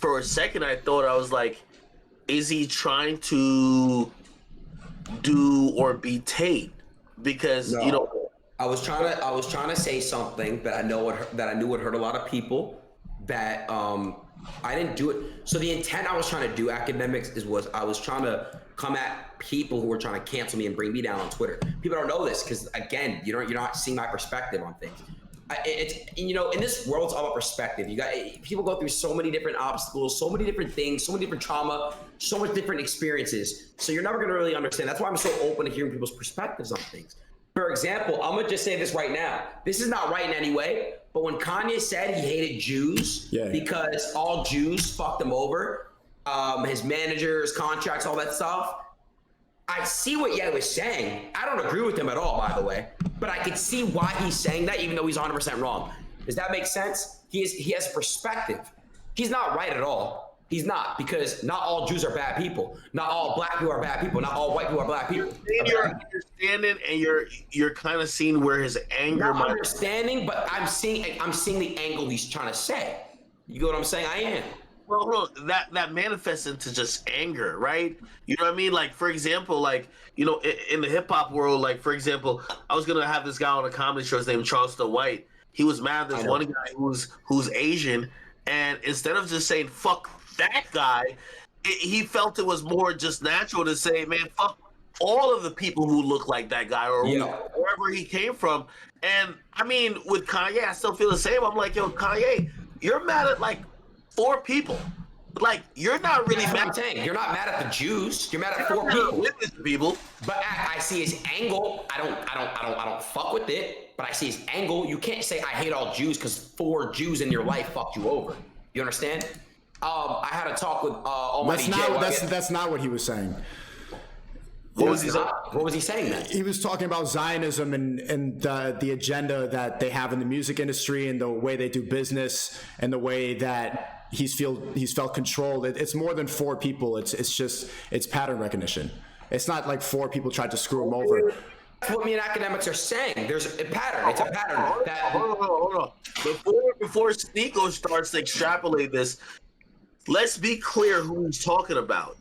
for a second I thought, I was like, is he trying to do or be Tate? Because No. I was trying to say something that I knew would hurt a lot of people. That I didn't do it. So the intent I was trying to do, academics, was I was trying to come at people who were trying to cancel me and bring me down on Twitter. People don't know this because, again, you're not seeing my perspective on things. It's in this world, it's all about perspective. People go through so many different obstacles, so many different things, so many different trauma, so much different experiences. So you're never going to really understand. That's why I'm so open to hearing people's perspectives on things. For example, I'm gonna just say this right now. This is not right in any way, but when Kanye said he hated Jews because all Jews fucked him over, his managers, contracts, all that stuff, I see what Ye was saying. I don't agree with him at all, by the way, but I could see why he's saying that, even though he's 100% wrong. Does that make sense? He has perspective. He's not right at all. He's not, because not all Jews are bad people. Not all black people are bad people. Not all white people are black people. You're understanding, and you're kind of seeing where his anger. Not understanding, but I'm seeing the angle he's trying to say. You get what I'm saying? I am. Well, that manifests into just anger, right? You know what I mean? Like, for example, like, in the hip hop world, like, for example, I was gonna have this guy on a comedy show. His name is Charleston White. He was mad at this one guy who's Asian, and instead of just saying "fuck that guy," he felt it was more just natural to say, man, fuck all of the people who look like that guy or wherever he came from. And I mean, with Kanye, I still feel the same. I'm like, yo, Kanye, you're mad at like 4 people. Like, you're not really mad. I'm saying. You're not mad at the Jews. You're mad at 4 people. But I see his angle. I don't fuck with it. But I see his angle. You can't say I hate all Jews because 4 Jews in your life fucked you over. You understand? I had a talk with Almighty J. That's not what he was saying. What was he saying then? He was talking about Zionism and the agenda that they have in the music industry and the way they do business and the way that he's felt controlled. It's more than 4 people. It's pattern recognition. It's not like 4 people tried to screw him over. That's what me and academics are saying. There's a pattern. It's a pattern. Hold on. Before SNEAKO starts to extrapolate this, let's be clear who he's talking about.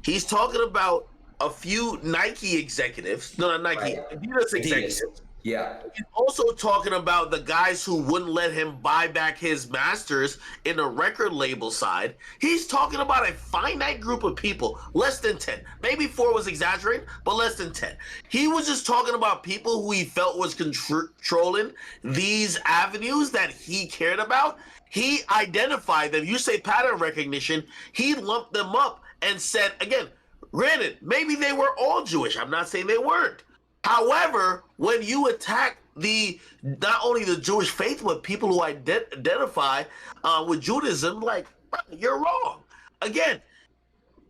He's talking about a few Nike executives. No, not Nike. Adidas executives. Yeah. He's also talking about the guys who wouldn't let him buy back his masters in the record label side. He's talking about a finite group of people, less than 10. Maybe 4 was exaggerating, but less than 10. He was just talking about people who he felt was controlling these avenues that he cared about. He identified them. You say pattern recognition. He lumped them up and said, again, granted, maybe they were all Jewish. I'm not saying they weren't. However, when you attack not only the Jewish faith, but people who identify with Judaism, like, you're wrong. Again,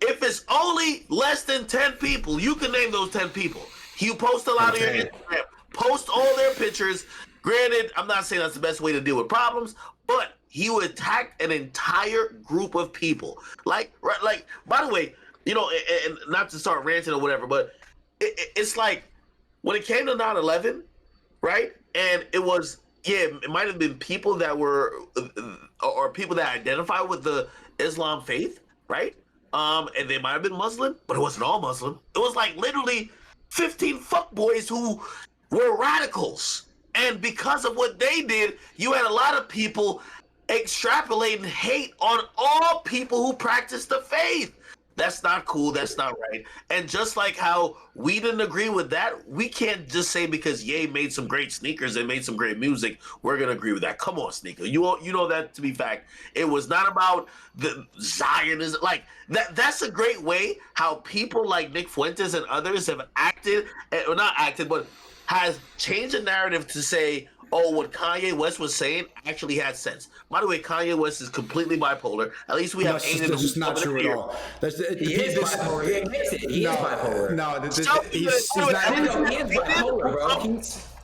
if it's only less than 10 people, you can name those 10 people. You post a lot of your Instagram, post all their pictures. Granted, I'm not saying that's the best way to deal with problems, but he would attack an entire group of people. Like, by the way, and not to start ranting or whatever, but it's like, when it came to 9/11, right? And it was, it might have been people that were, or people that identify with the Islam faith, right? And they might have been Muslim, but it wasn't all Muslim. It was like literally 15 fuckboys who were radicals. And because of what they did, you had a lot of people extrapolating hate on all people who practice the faith. That's not cool. That's not right. And just like how we didn't agree with that, we can't just say because Ye made some great sneakers and made some great music, we're going to agree with that. Come on, SNEAKO. You know that to be fact. It was not about the Zionism. Like, that's a great way how people like Nick Fuentes and others have acted, or not acted, but has changed the narrative to say, oh, what Kanye West was saying actually had sense. By the way, Kanye West is completely bipolar. At least we have Adin. That's just not true at all. He is bipolar. He admits it. He is bipolar. No, he's not. He is bipolar, bro.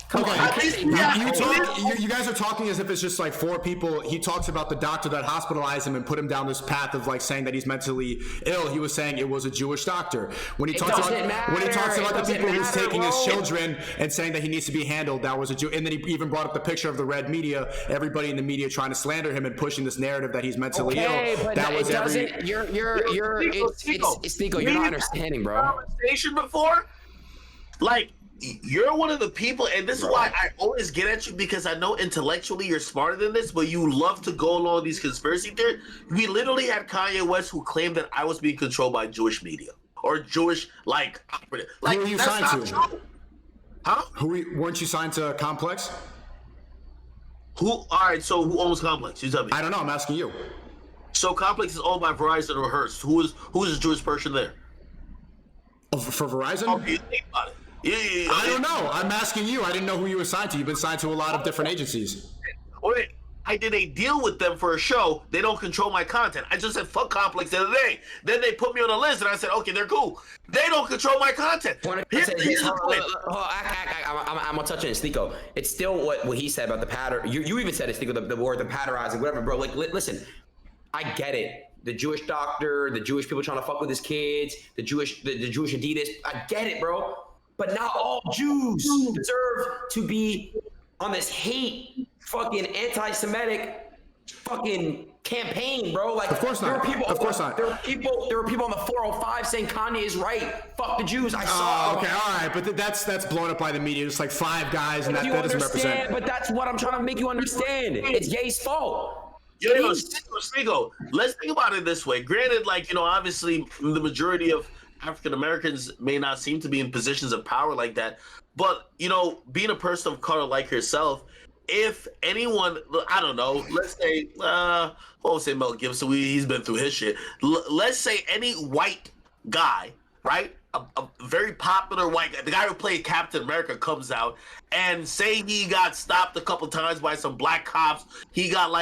Come on, Okay, you can't say you guys are talking as if it's just like 4 people. He talks about the doctor that hospitalized him and put him down this path of like saying that he's mentally ill. He was saying it was a Jewish doctor. When he talks about the people who's taking his children and saying that he needs to be handled, that was a Jew. And then he even brought up the picture of the red media, everybody in the media trying to slander him and pushing this narrative that he's mentally ill. But that was Sneako, you're not understanding, bro. Conversation before, like. You're one of the people, and this is why I always get at you, because I know intellectually you're smarter than this, but you love to go along these conspiracy theories. We literally had Kanye West who claimed that I was being controlled by Jewish media or Jewish operative. Who were you signed to? True. Huh? Weren't you signed to Complex? All right, so who owns Complex? You tell me. I don't know. I'm asking you. So Complex is owned by Verizon or Hearst. Who's a Jewish person there? Oh, for Verizon? Oh, you think about it. Yeah. I don't know. I'm asking you. I didn't know who you were signed to. You've been signed to a lot of different agencies. Wait, I did a deal with them for a show. They don't control my content. I just said fuck Complex the other day. Then they put me on a list, and I said, okay, they're cool. They don't control my content. Here's the point. I'm gonna touch on it, Sneako. It's still what he said about the pattern. You even said it, Sneako, the word, the patterizing, whatever, bro. Like, listen, I get it. The Jewish doctor, the Jewish people trying to fuck with his kids, the Jewish Adidas. I get it, bro. But not all Jews deserve to be on this hate, fucking anti-Semitic, fucking campaign, bro. Like, of course not. Of course not. There were people on the 405 saying Kanye is right. Fuck the Jews. I saw. Okay, all right, but that's blown up by the media. It's like 5 guys, and that doesn't represent. But that's what I'm trying to make you understand. It's Ye's fault. Yo, Sneako, let's think about it this way. Granted, obviously the majority of African Americans may not seem to be in positions of power like that, but being a person of color like yourself, if anyone, I don't know, let's say, won't say Mel Gibson, he's been through his shit. Let's say any white guy, right? A very popular white guy, the guy who played Captain America, comes out and say he got stopped a couple times by some black cops. He got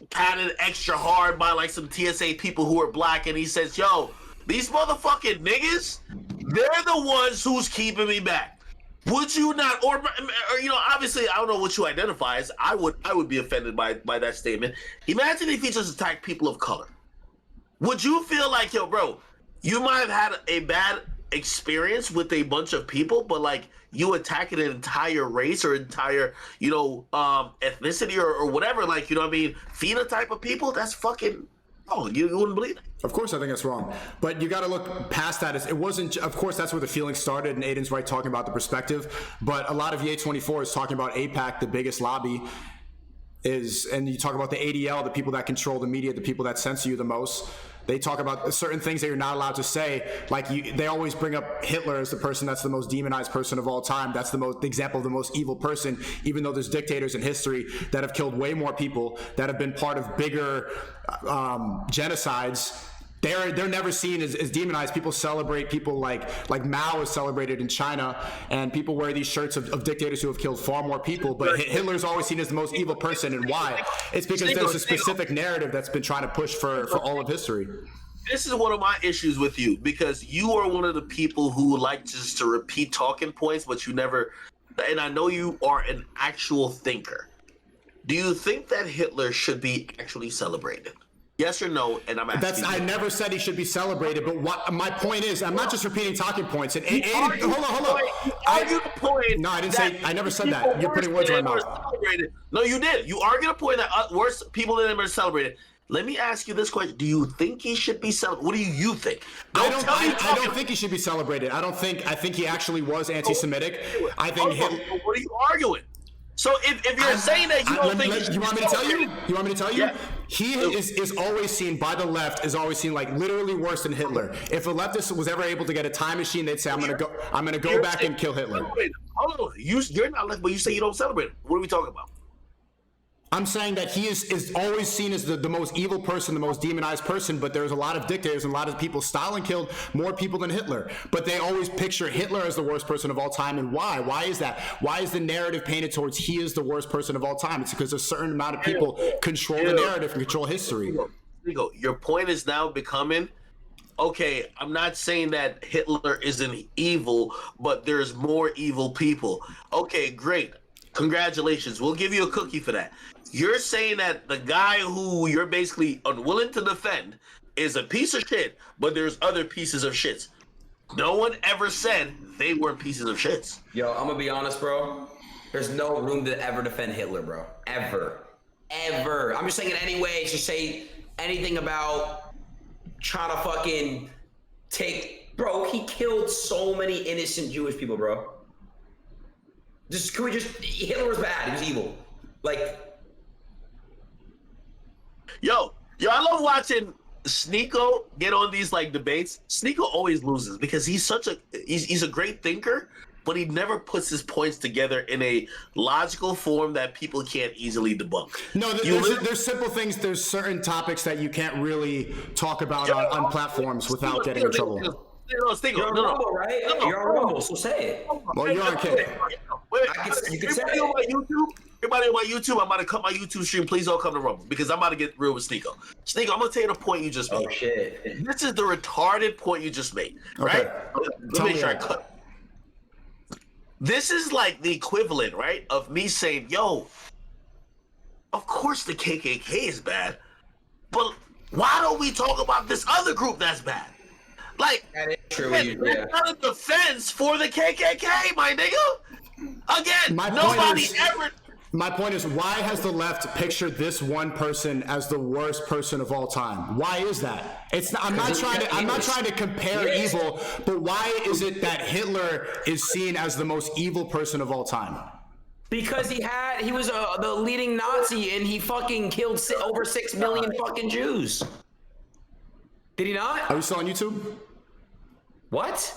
patted extra hard by some TSA people who are black, and he says, yo, these motherfucking niggas, they're the ones who's keeping me back. Would you not, or obviously I don't know what you identify as. I would be offended by that statement. Imagine if he just attacked people of color. Would you feel like, yo, bro, you might have had a bad experience with a bunch of people, but you attacking an entire race or entire, ethnicity or whatever, phenotype of people? That's fucking. Oh, you wouldn't believe it. Of course, I think that's wrong. But you got to look past that. It wasn't, of course, that's where the feeling started, and Adin's right talking about the perspective. But a lot of YE24 is talking about AIPAC, the biggest lobby, and you talk about the ADL, the people that control the media, the people that censor you the most. They talk about certain things that you're not allowed to say. They always bring up Hitler as the person that's the most demonized person of all time. That's the example of the most evil person, even though there's dictators in history that have killed way more people, that have been part of bigger genocides. They're never seen as demonized. People celebrate people like Mao is celebrated in China, and people wear these shirts of dictators who have killed far more people. But Hitler's always seen as the most evil person, and why? It's because there's a specific narrative that's been trying to push for all of history. This is one of my issues with you, because you are one of the people who like just to repeat talking points, but you never. And I know you are an actual thinker. Do you think that Hitler should be actually celebrated? Yes or no? And I'm asking. I never said he should be celebrated, but what my point is, I'm not just repeating talking points. And hold on. Argue the point. No, I didn't say. I never said that. You're putting words in my mouth. No, you did. You argue the point that worse people than him are celebrated. Let me ask you this question: do you think he should be celebrated? What do you think? I don't think he should be celebrated. I think he actually was anti-Semitic. I think him. What are you arguing? So if you're saying that you don't think you want me to tell you? You want me to tell you? Yeah. He is always seen by the left is always seen literally worse than Hitler. If a leftist was ever able to get a time machine, they'd say I'm gonna go back and kill Hitler. Hold on. You're not left, but you say you don't celebrate it. What are we talking about? I'm saying that he is always seen as the most evil person, the most demonized person, but there's a lot of dictators and a lot of people. Stalin killed more people than Hitler, but they always picture Hitler as the worst person of all time. And why? Why is that? Why is the narrative painted towards he is the worst person of all time? It's because a certain amount of people control the narrative and control history. Your point is now becoming okay, I'm not saying that Hitler isn't evil, but there's more evil people. Okay, great. Congratulations. We'll give you a cookie for that. You're saying that the guy who you're basically unwilling to defend is a piece of shit, but there's other pieces of shits. No one ever said they weren't pieces of shits. Yo, I'm gonna be honest, bro. There's no room to ever defend Hitler, bro. Ever. I'm just saying in any way to say anything about trying to fucking take, bro, he killed so many innocent Jewish people, bro. Hitler was bad, he was evil. Like, Yo, I love watching SNEAKO get on these like debates. SNEAKO always loses because he's a great thinker, but he never puts his points together in a logical form that people can't easily debunk. No, there's simple things. There's certain topics that you can't really talk about on platforms without getting in trouble. You're on Rumble, right? You're on Rumble, so say it. Well, you're on Kick. You can say everybody on my YouTube, I'm about to cut my YouTube stream. Please don't come to Rumble because I'm about to get real with SNEAKO. SNEAKO, I'm gonna tell you the point you just made. Oh shit! This is the retarded point you just made, right? Let me make sure I cut. This is like the equivalent, right, of me saying, "Yo, of course the KKK is bad, but why don't we talk about this other group that's bad?" Like, that is true. That's not a defense for the KKK, my nigga. Again, nobody ever. My point is, why has the left pictured this one person as the worst person of all time? Why is that? I'm not trying to compare evil, but why is it that Hitler is seen as the most evil person of all time? Because he was the leading Nazi and he fucking killed over 6 million fucking Jews. Did he not? Are you still on YouTube? What?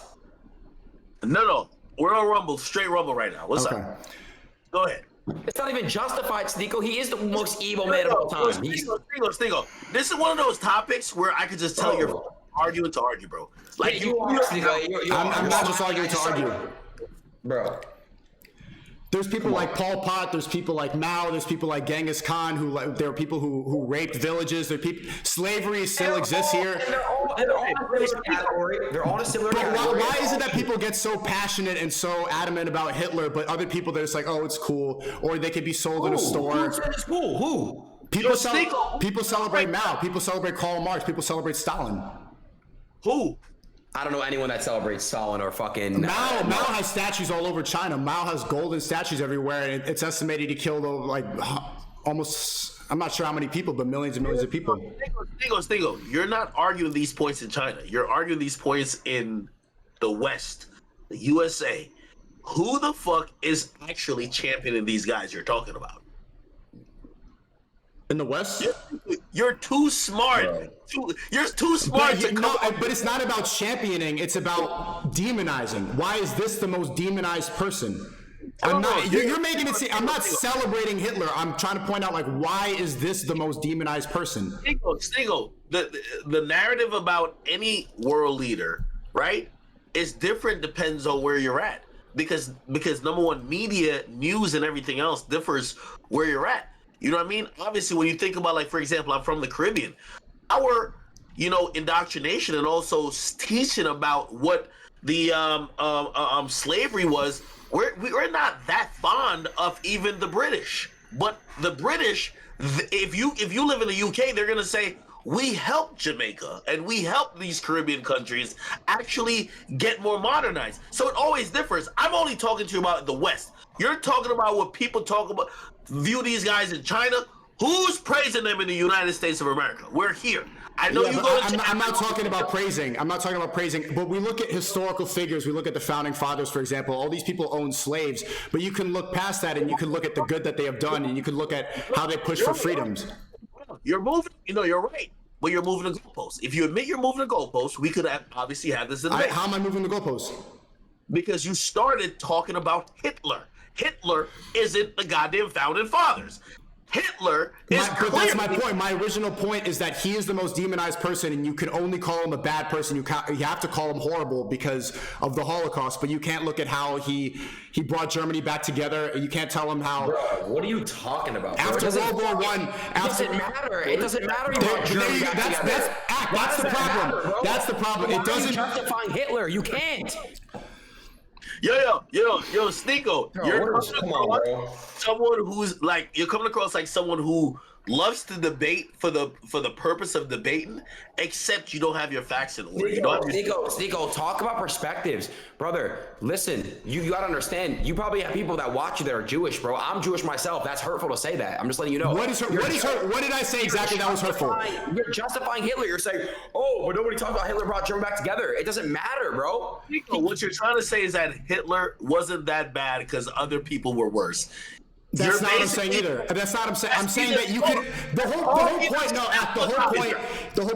No. We're on Rumble, straight Rumble right now. What's up? Go ahead. It's not even justified, SNEAKO. He is the most evil man of all time. SNEAKO. This is one of those topics where I could just tell you're arguing to argue, bro. Like you are, SNEAKO. I'm not just arguing to argue, bro. There's people like Pol Pot. There's people like Mao. There's people like Genghis Khan. There are people who raped villages. Slavery still exists here. They're all in a similar category. They're all in a similar category. Why is it that people get so passionate and so adamant about Hitler, but other people they're just like, oh, it's cool, or they could be sold in a store? Who said it's cool? Who? People celebrate Mao. People celebrate Karl Marx. People celebrate Stalin. Who? I don't know anyone that celebrates Stalin or fucking. Mao has statues all over China. Mao has golden statues everywhere, and it's estimated he killed like almost. I'm not sure how many people, but millions and millions of people. SNEAKO, you're not arguing these points in China. You're arguing these points in the West, the USA. Who the fuck is actually championing these guys you're talking about? In the West? You're too smart. You're too smart but it's not about championing. It's about demonizing. Why is this the most demonized person? You're making it seem. I'm not celebrating Hitler. I'm trying to point out, like, why is this the most demonized person? SNEAKO, the narrative about any world leader, right, is different. Depends on where you're at. Because number one, media, news, and everything else differs where you're at. You know what I mean? Obviously, when you think about, like, for example, I'm from the Caribbean. Our, indoctrination and also teaching about what the slavery was, we're not that fond of even the British. But the British, if you live in the UK, they're gonna say, we helped Jamaica and we helped these Caribbean countries actually get more modernized. So it always differs. I'm only talking to you about the West. You're talking about what people talk about, view these guys in China. Who's praising them in the United States of America? We're here. I know you go to I'm not talking about praising. I'm not talking about praising. But we look at historical figures. We look at the founding fathers, for example. All these people owned slaves. But you can look past that and you can look at the good that they have done and you can look at how they push for freedoms. You're moving. You're right. But you're moving the goalposts. If you admit you're moving the goalposts, we could obviously have this debate. How am I moving the goalposts? Because you started talking about Hitler. Hitler isn't the goddamn founding fathers. Hitler is But that's my point. My original point is that he is the most demonized person, and you can only call him a bad person. You have to call him horrible because of the Holocaust, but you can't look at how he brought Germany back together. You can't tell him how. Bro, what are you talking about? After World War I, it doesn't matter. It doesn't matter. You brought Germany back together. That's the problem. That's that's the problem. Why It doesn't are you justifying Hitler? You can't. Yo, SNEAKO, Come on, bro. someone who's like, you're coming across like someone who loves to debate for the purpose of debating, except you don't have your facts in order. You don't have your SNEAKO, talk about perspectives. Brother, listen, you gotta understand, you probably have people that watch you that are Jewish, bro. I'm Jewish myself. That's hurtful to say that. I'm just letting you know. What did I say exactly that was hurtful? You're justifying Hitler. You're saying, oh, but nobody talked about Hitler brought German back together. It doesn't matter, bro. What you're trying to say is that Hitler wasn't that bad because other people were worse. That's not what I'm saying either. That's not what I'm saying. I'm saying that you could. The whole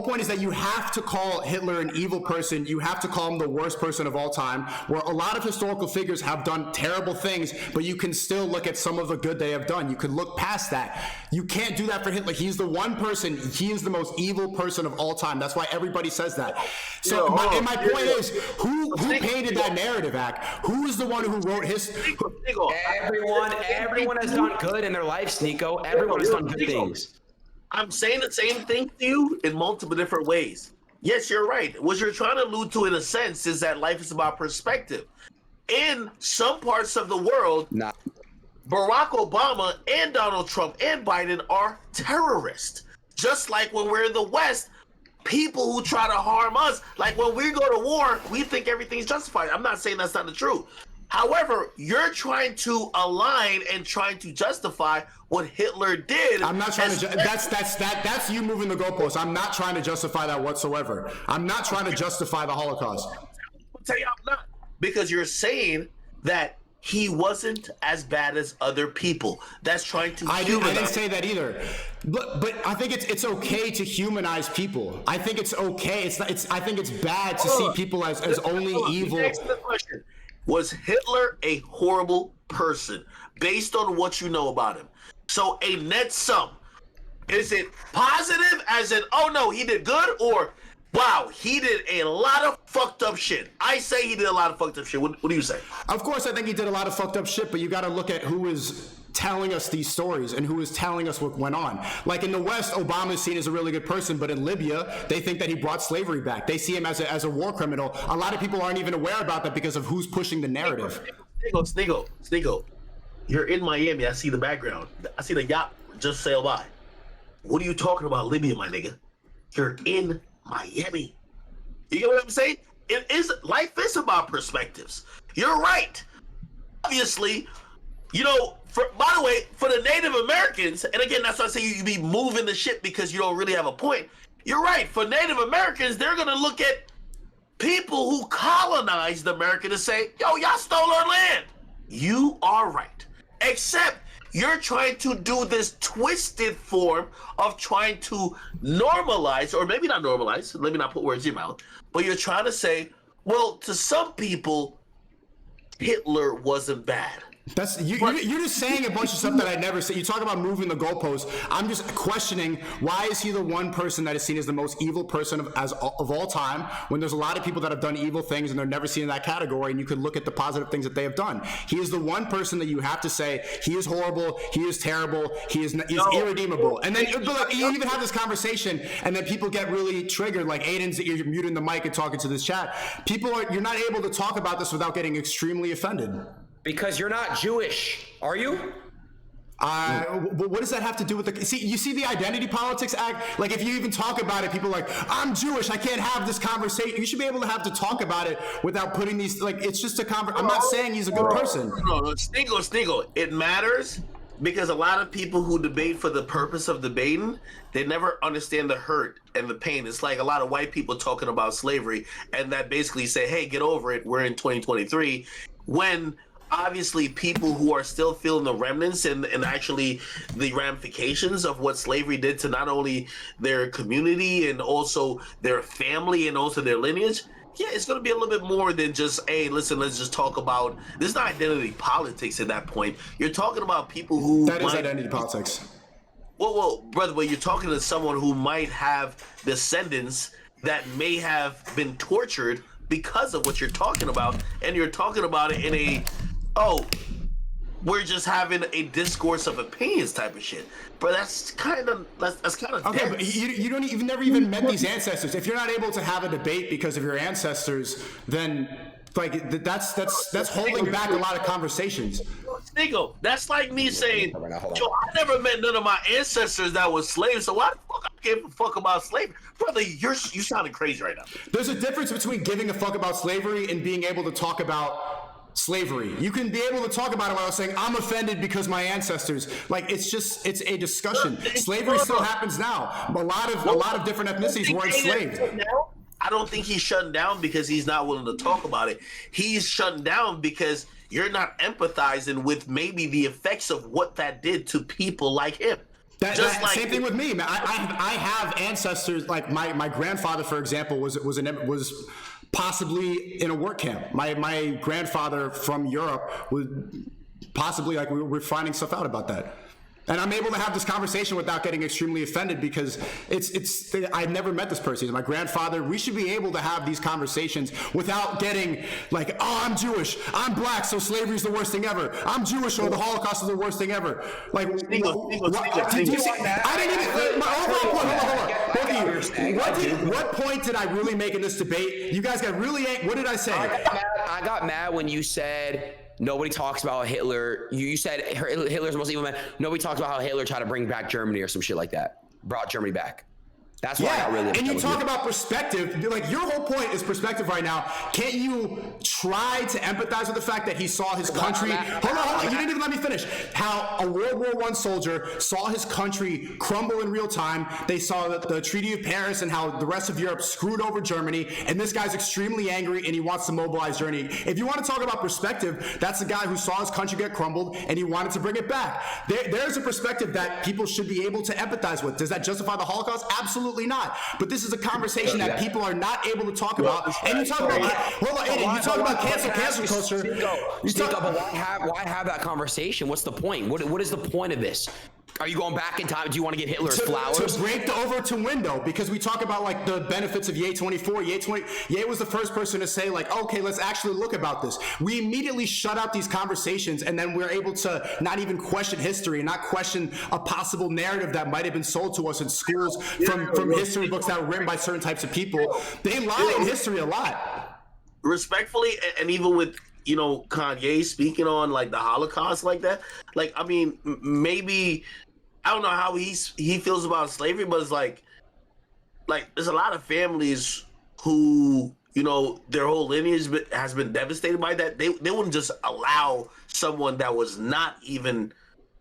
point is that you have to call Hitler an evil person. You have to call him the worst person of all time. Where a lot of historical figures have done terrible things, but you can still look at some of the good they have done. You can look past that. You can't do that for Hitler. He's the one person. He is the most evil person of all time. That's why everybody says that. So my point is, who painted that narrative act? Who is the one who wrote his? Everyone has done good in their life, SNEAKO. Everyone has done good things. I'm saying the same thing to you in multiple different ways. Yes, you're right. What you're trying to allude to, in a sense, is that life is about perspective. In some parts of the world, Barack Obama and Donald Trump and Biden are terrorists. Just like when we're in the West, people who try to harm us, like when we go to war, we think everything's justified. I'm not saying that's not the truth. However, you're trying to align and trying to justify what Hitler did. I'm not trying to. That's you moving the goalposts. I'm not trying to justify that whatsoever. I'm not trying to justify the Holocaust. I'll tell you I'm not, because you're saying that he wasn't as bad as other people. That's trying to. I didn't say that either. But I think it's okay to humanize people. I think it's okay. I think it's bad to see people as only evil. Next question. Was Hitler a horrible person based on what you know about him? So a net sum. Is it positive as in, oh no, he did good, or wow, he did a lot of fucked up shit? I say he did a lot of fucked up shit. What do you say? Of course, I think he did a lot of fucked up shit, but you got to look at who is telling us these stories and who is telling us what went on. Like in the West, Obama is seen as a really good person, but in Libya, they think that he brought slavery back. They see him as a war criminal. A lot of people aren't even aware about that because of who's pushing the narrative. SNEAKO, you're in Miami. I see the background. I see the yacht just sail by. What are you talking about, Libya, my nigga? You're in Miami. You get what I'm saying? Life is about perspectives. You're right. Obviously, by the way, for the Native Americans, and again, that's why I say you be moving the shit because you don't really have a point. You're right. For Native Americans, they're going to look at people who colonized America to say, yo, y'all stole our land. You are right. Except you're trying to do this twisted form of trying to normalize, or maybe not normalize, let me not put words in your mouth, but you're trying to say, well, to some people, Hitler wasn't bad. You're just saying a bunch of stuff that I never said. You talk about moving the goalposts. I'm just questioning, why is he the one person that is seen as the most evil person of all time, when there's a lot of people that have done evil things and they're never seen in that category, and you could look at the positive things that they have done. He is the one person that you have to say he is horrible, he is terrible, he is irredeemable. And then you even have this conversation, and then people get really triggered. Like Adin's, you're muting the mic and talking to this chat. You're not able to talk about this without getting extremely offended. Because you're not Jewish, are you? What does that have to do with you see the identity politics act? Like, if you even talk about it, people are like, I'm Jewish, I can't have this conversation. You should be able to have to talk about it without putting these, like, it's just a conversation. I'm not saying he's a good person. No, SNEAKO. It matters because a lot of people who debate for the purpose of debating, they never understand the hurt and the pain. It's like a lot of white people talking about slavery and that basically say, hey, get over it, we're in 2023. When obviously people who are still feeling the remnants and actually the ramifications of what slavery did to not only their community and also their family and also their lineage, yeah, it's going to be a little bit more than just, hey, listen, let's just talk about, this is not identity politics at that point. You're talking about people who... That is identity politics. Well, brother, but you're talking to someone who might have descendants that may have been tortured because of what you're talking about, and you're talking about it in a... Oh, we're just having a discourse of opinions type of shit. But that's kind of okay. But you've never even met these ancestors. If you're not able to have a debate because of your ancestors, then like that's holding back a lot of conversations. SNEAKO, that's like me saying, yo, I never met none of my ancestors that was slaves, so why the fuck I give a fuck about slavery? Brother, you sounding crazy right now. There's a difference between giving a fuck about slavery and being able to talk about slavery. You can be able to talk about it while saying, I'm offended because my ancestors. Like, it's a discussion. Slavery still happens now. A lot of different ethnicities were enslaved. I don't think he's shutting down because he's not willing to talk about it. He's shutting down because you're not empathizing with maybe the effects of what that did to people like him. Same thing with me, man. I have ancestors, like my grandfather, for example, was possibly in a work camp. My grandfather from Europe was possibly, like, we're finding stuff out about that. And I'm able to have this conversation without getting extremely offended because I've never met this person. He's my grandfather. We should be able to have these conversations without getting like, oh, I'm Jewish, I'm black, so slavery is the worst thing ever. I'm Jewish, or the Holocaust is the worst thing ever. Like, I didn't even. Hold on. What point did I really make in this debate? You guys got really. What did I say? I got mad when you said nobody talks about Hitler. You said Hitler's the most evil man. Nobody talks about how Hitler tried to bring back Germany or some shit like that. Brought Germany back. That's why I got really. And you talk about perspective. Like, your whole point is perspective right now. Can't you try to empathize with the fact that he saw his country? Hold on. You didn't even let me finish. How a World War I soldier saw his country crumble in real time. They saw the Treaty of Paris and how the rest of Europe screwed over Germany. And this guy's extremely angry and he wants to mobilize Germany. If you want to talk about perspective, that's the guy who saw his country get crumbled and he wanted to bring it back. There's a perspective that people should be able to empathize with. Does that justify the Holocaust? Absolutely not. But this is a conversation that people are not able to talk about. And you talk about, hold on, Adin, you talk about cancel culture. Why have that conversation? What's the point? What is the point of this? Are you going back in time? Do you want to give Hitler his flowers? To break the Overton window, because we talk about like the benefits of YE24. Ye was the first person to say like, okay, let's actually look about this. We immediately shut out these conversations, and then we're able to not even question history and not question a possible narrative that might have been sold to us in schools from history books that were written by certain types of people. They lie in history a lot. Respectfully, and even with, you know, Kanye speaking on like the Holocaust like that, like, I mean, maybe I don't know how he feels about slavery, but it's like there's a lot of families who, you know, their whole lineage has been devastated by that. They wouldn't just allow someone that was not even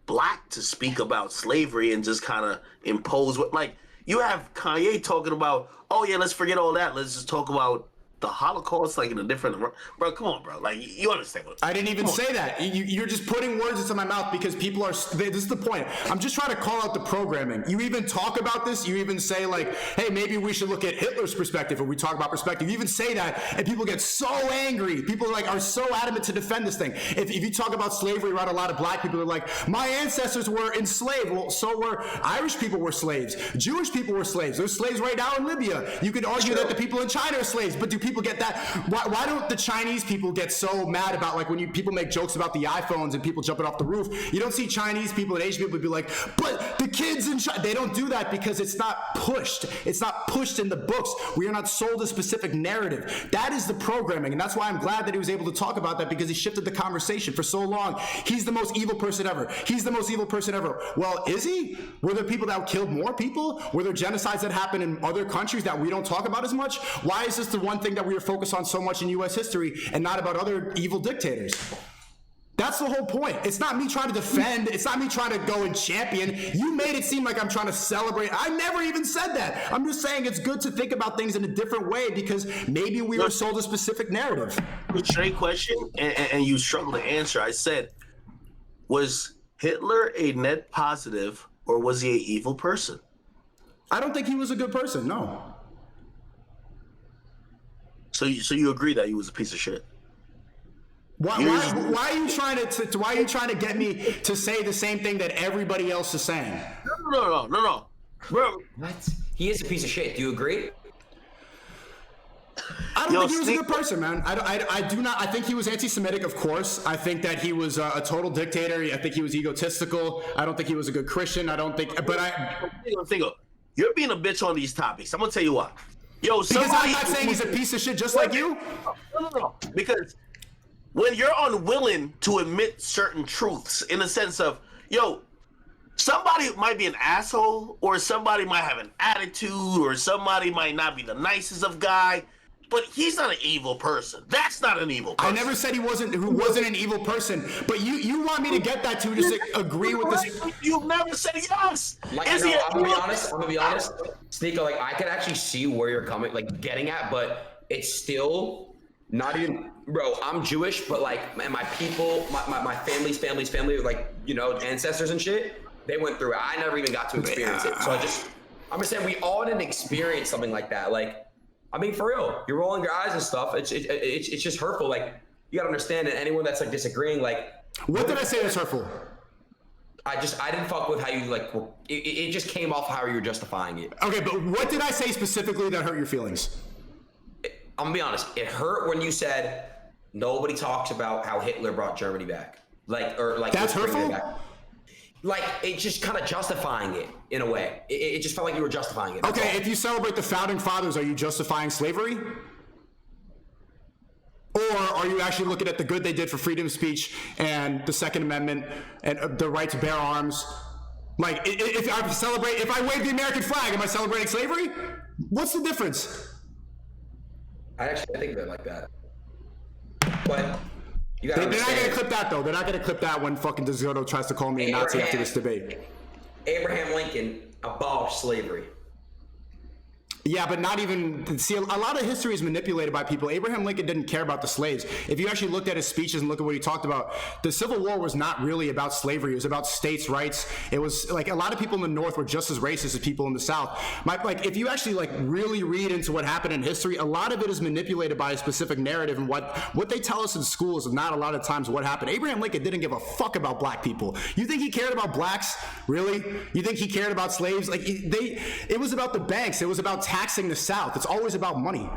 black to speak about slavery and just kind of impose what, like, you have Kanye talking about, oh yeah, let's forget all that, let's just talk about the Holocaust, like, in a different, bro, come on, bro, like, you understand what I didn't even say that. You're just putting words into my mouth because people are, this is the point. I'm just trying to call out the programming. You even talk about this, you even say like, hey, maybe we should look at Hitler's perspective, or we talk about perspective. You even say that, and people get so angry. People like are so adamant to defend this thing. If you talk about slavery around a lot of black people, are like, my ancestors were enslaved. Well, so were Irish people were slaves. Jewish people were slaves. There's slaves right now in Libya. You could argue that the people in China are slaves, but do people get that? Why don't the Chinese people get so mad about, like, when people make jokes about the iPhones and people jumping off the roof? You don't see Chinese people and Asian people be like, but the kids in China, they don't do that because it's not pushed. It's not pushed in the books. We are not sold a specific narrative. That is the programming, and that's why I'm glad that he was able to talk about that, because he shifted the conversation for so long. He's the most evil person ever. He's the most evil person ever. Well, is he? Were there people that killed more people? Were there genocides that happened in other countries that we don't talk about as much? Why is this the one thing that we are focused on so much in U.S. history and not about other evil dictators? That's the whole point. It's not me trying to defend. It's not me trying to go and champion. You made it seem like I'm trying to celebrate. I never even said that. I'm just saying it's good to think about things in a different way, because maybe we were sold a specific narrative. Straight question, and you struggle to answer. I said, was Hitler a net positive, or was he an evil person? I don't think he was a good person, no. So you agree that he was a piece of shit? Why are you trying to get me to say the same thing that everybody else is saying? No, bro. What? He is a piece of shit. Do you agree? I don't think he was a good person, man. I do not. I think he was anti-Semitic, of course. I think that he was a total dictator. I think he was egotistical. I don't think he was a good Christian. I don't think. But you're being a bitch on these topics. I'm gonna tell you why. Yo, because I'm not saying he's a piece of shit, just like you. No. Because when you're unwilling to admit certain truths, in the sense of, yo, somebody might be an asshole, or somebody might have an attitude, or somebody might not be the nicest of guy, but he's not an evil person. That's not an evil person. I never said he wasn't an evil person, but you want me to get that to just agree with this. You've never said yes. Like, I'm gonna be honest, SNEAKO, like, I could actually see where you're getting at, but it's still not even, bro, I'm Jewish, but like, my people, my family's family, like, you know, ancestors and shit, they went through it. I never even got to experience it. So I'm just saying, we all didn't experience something like that. Like, I mean, for real, you're rolling your eyes and stuff. It's just hurtful. Like, you gotta understand that anyone that's like disagreeing, like, what did I say that's hurtful? I didn't fuck with how you like. It just came off how you were justifying it. Okay, but what did I say specifically that hurt your feelings? I'm gonna be honest. It hurt when you said nobody talks about how Hitler brought Germany back. That's hurtful. Like, it's just kind of justifying it in a way. It just felt like you were justifying it. Okay, if you celebrate the founding fathers, are you justifying slavery? Or are you actually looking at the good they did for freedom of speech and the Second Amendment and the right to bear arms? Like, if I wave the American flag, am I celebrating slavery? What's the difference? I think of it like that. But they're not going to clip that, though. They're not going to clip that when fucking DeZotto tries to call me a Nazi after this debate. Abraham Lincoln abolished slavery. Yeah, but not even, see, a lot of history is manipulated by people. Abraham Lincoln didn't care about the slaves. If you actually looked at his speeches and look at what he talked about, the Civil War was not really about slavery. It was about states' rights. It was like a lot of people in the North were just as racist as people in the South. Like, if you actually like really read into what happened in history, a lot of it is manipulated by a specific narrative, and what they tell us in school is not a lot of times what happened. Abraham Lincoln didn't give a fuck about black people. You think he cared about blacks? Really? You think he cared about slaves? Like, it was about the banks. It was about taxing the South. It's always about money.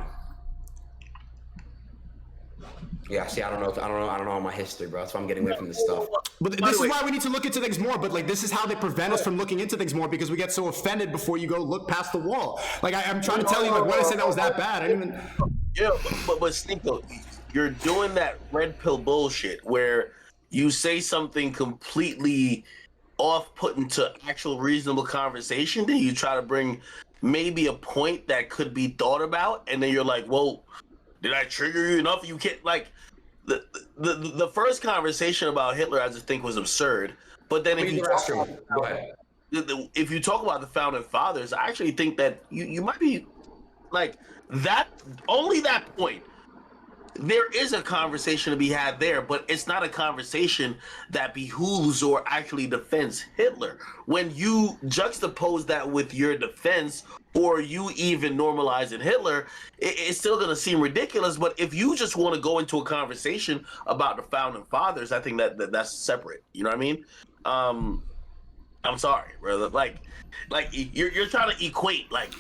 Yeah, see, I don't know my history, bro. That's why I'm getting away from this stuff. But this is why we need to look into things more. But like, this is how they prevent us from looking into things more, because we get so offended before you go look past the wall. Like, I'm trying to tell you, like, what I said that was that bad. I didn't even. Yeah, but SNEAKO, you're doing that red pill bullshit where you say something completely off-putting to actual reasonable conversation, then you try to bring maybe a point that could be thought about, and then you're like, well, did I trigger you enough? You can't, like, the first conversation about Hitler, I just think, was absurd. But then if you talk about the founding fathers, I actually think that you might be like that. Only that point, there is a conversation to be had there, but it's not a conversation that behooves or actually defends Hitler. When you juxtapose that with your defense, or you even normalizing Hitler, it's still going to seem ridiculous. But if you just want to go into a conversation about the founding fathers, I think that's separate. You know what I mean? I'm sorry, brother. Like you're trying to equate, like.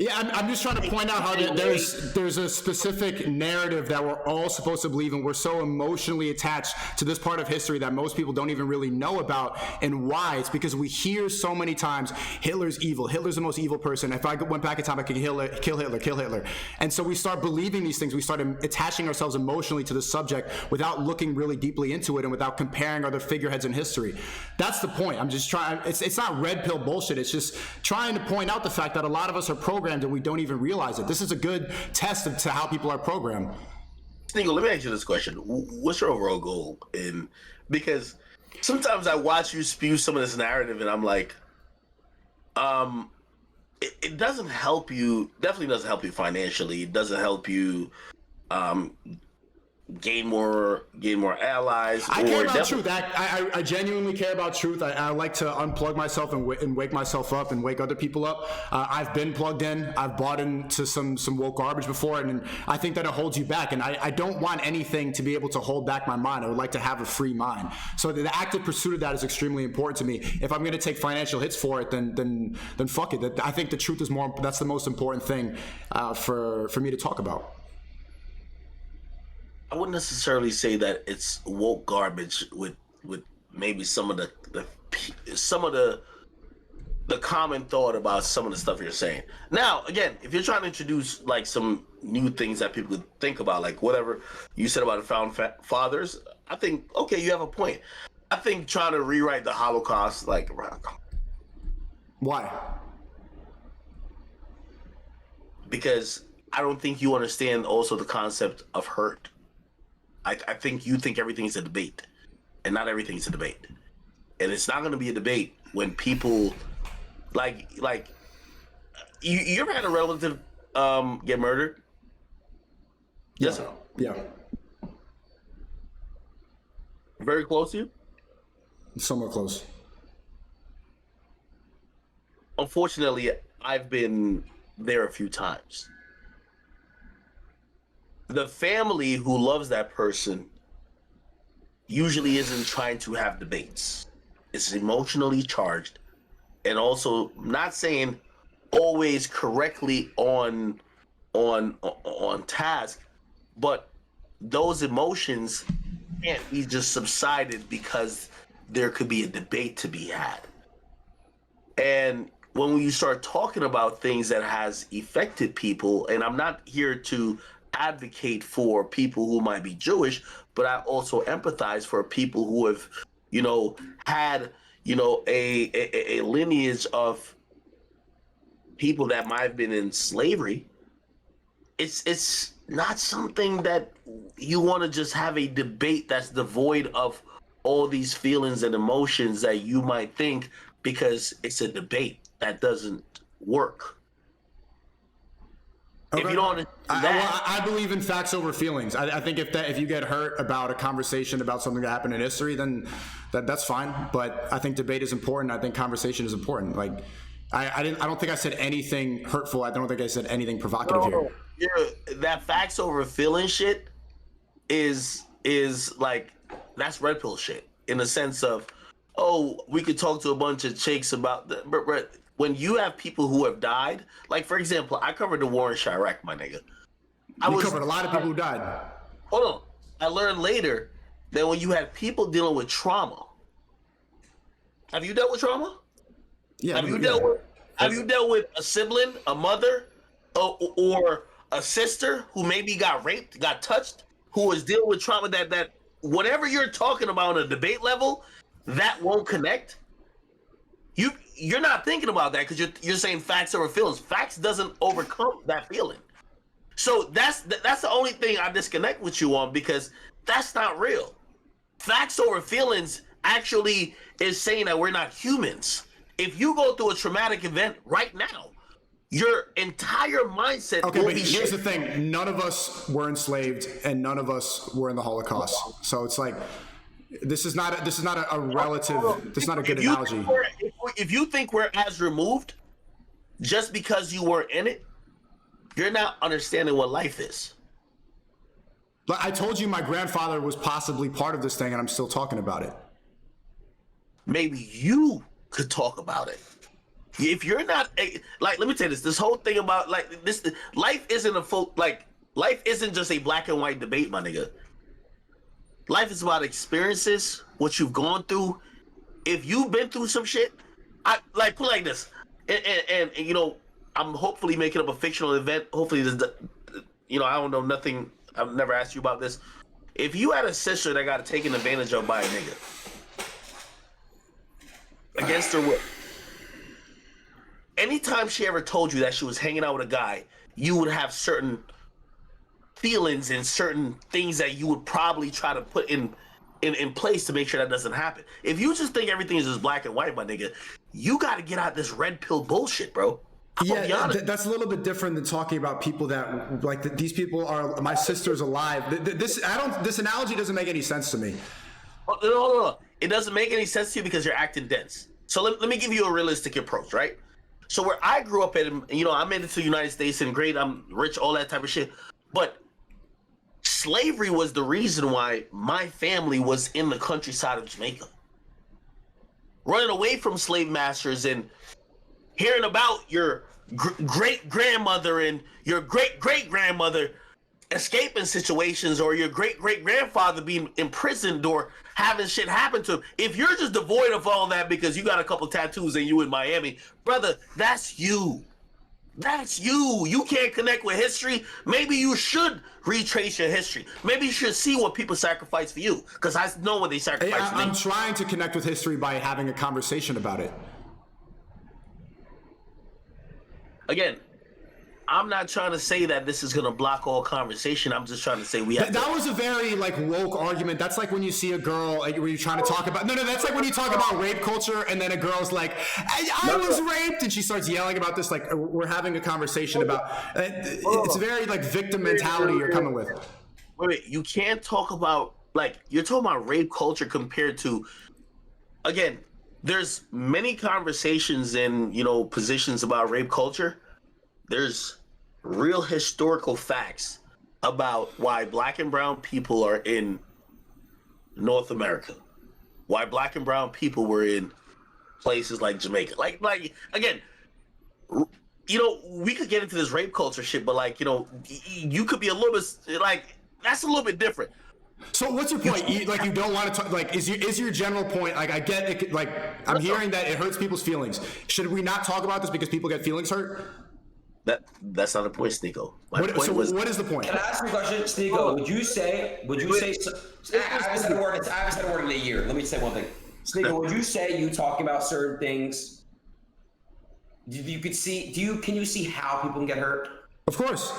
Yeah, I'm just trying to point out how there's a specific narrative that we're all supposed to believe, and we're so emotionally attached to this part of history that most people don't even really know about. And why? It's because we hear so many times, Hitler's evil. Hitler's the most evil person. If I went back in time, I could kill Hitler. And so we start believing these things. We start attaching ourselves emotionally to the subject without looking really deeply into it and without comparing other figureheads in history. That's the point. I'm just trying. It's not red pill bullshit. It's just trying to point out the fact that a lot of us are programmed and we don't even realize it. This is a good test to how people are programmed. SNEAKO, let me ask you this question. What's your overall goal? Because sometimes I watch you spew some of this narrative and I'm like, it doesn't help you, definitely doesn't help you financially. It doesn't help you gain more allies. I care about truth. I genuinely care about truth. I like to unplug myself and wake myself up and wake other people up. I've been plugged in. I've bought into some woke garbage before, and I think that it holds you back. And I don't want anything to be able to hold back my mind. I would like to have a free mind. So the active pursuit of that is extremely important to me. If I'm going to take financial hits for it, then fuck it. I think the truth is more. That's the most important thing for me to talk about. I wouldn't necessarily say that it's woke garbage with maybe some of some of the common thought about some of the stuff you're saying. Now, again, if you're trying to introduce like some new things that people could think about, like whatever you said about the fathers, I think okay, you have a point. I think trying to rewrite the Holocaust, like, Why? because I don't think you understand also the concept of hurt. I think you think everything's a debate, and not everything's a debate. And it's not going to be a debate when people like you ever had a relative get murdered? Yes or no? Yeah. Very close to you? Somewhat close. Unfortunately, I've been there a few times. The family who loves that person usually isn't trying to have debates. It's emotionally charged, and also not saying always correctly on task, but those emotions can't be just subsided because there could be a debate to be had. And when you start talking about things that has affected people, and I'm not here to advocate for people who might be Jewish, but I also empathize for people who have, had, a lineage of people that might have been in slavery. It's not something that you want to just have a debate that's devoid of all these feelings and emotions that you might think, because it's a debate that doesn't work. Okay. If you don't I believe in facts over feelings. I think if you get hurt about a conversation about something that happened in history, then that's fine. But I think debate is important. I think conversation is important. Like I don't think I said anything hurtful. I don't think I said anything provocative here. That facts over feeling shit is like, that's red pill shit, in the sense of, oh, we could talk to a bunch of chicks about but when you have people who have died, like for example, I covered the war in Chirac, my nigga. You covered a lot of people who died. Hold on. I learned later that when you have people dealing with trauma, have you dealt with trauma? Yeah. Have you dealt with a sibling, a mother, or a sister who maybe got raped, got touched, who was dealing with trauma that whatever you're talking about on a debate level, that won't connect? You're not thinking about that because you're saying facts over feelings. Facts doesn't overcome that feeling. So that's the only thing I disconnect with you on, because that's not real. Facts over feelings actually is saying that we're not humans. If you go through a traumatic event right now, your entire mindset Okay, will but be here's shit. the thing. None of us were enslaved and none of us were in the Holocaust. So it's like, this is not a relative, this is not a good analogy. If you think we're as removed just because you weren't in it, you're not understanding what life is. But I told you my grandfather was possibly part of this thing and I'm still talking about it. Maybe you could talk about it. If you're not, like, let me tell you this whole thing about like this, life isn't life isn't just a black and white debate, my nigga. Life is about experiences, what you've gone through. If you've been through some shit, I like, put it like this, and I'm hopefully making up a fictional event. Hopefully this, I don't know nothing. I've never asked you about this. If you had a sister that got taken advantage of by a nigga, against her will, anytime she ever told you that she was hanging out with a guy, you would have certain feelings and certain things that you would probably try to put in place to make sure that doesn't happen. If you just think everything is just black and white, my nigga, you got to get out this red pill bullshit, bro. Yeah, that's a little bit different than talking about people that like these people are. My sister's alive. This analogy doesn't make any sense to me. No. It doesn't make any sense to you because you're acting dense. So let me give you a realistic approach, right? So where I grew up at, I made it to the United States and great, I'm rich, all that type of shit. But slavery was the reason why my family was in the countryside of Jamaica, running away from slave masters and hearing about your great grandmother and your great great grandmother escaping situations or your great-great-grandfather being imprisoned or having shit happen to him. If you're just devoid of all that because you got a couple tattoos and you in Miami, brother, that's you. That's you. You can't connect with history. Maybe you should retrace your history. Maybe you should see what people sacrifice for you, because I know what they sacrifice for me. I'm trying to connect with history by having a conversation about it. Again, I'm not trying to say that this is gonna block all conversation. I'm just trying to say we have. That was a very like woke argument. That's like when you see a girl like, when you're trying to talk about. No, that's like when you talk about rape culture, and then a girl's like, "I was raped," and she starts yelling about this. Like we're having a conversation about. It's very like victim mentality you're coming with. Wait, you can't talk about like you're talking about rape culture compared to. Again, there's many conversations and positions about rape culture. There's real historical facts about why black and brown people are in North America, why black and brown people were in places like Jamaica. Like again, we could get into this rape culture shit, but you could be a little bit like that's a little bit different. So what's your point? You don't want to talk. Like, is your general point? Like, I get it. Like, I'm hearing that it hurts people's feelings. Should we not talk about this because people get feelings hurt? That's not the point, SNEAKO. What is the point? Can I ask you a question, SNEAKO? Would you say? I haven't said a word in a year. Let me say one thing, SNEAKO. Would you say you talking about certain things? Can you see how people can get hurt? Of course.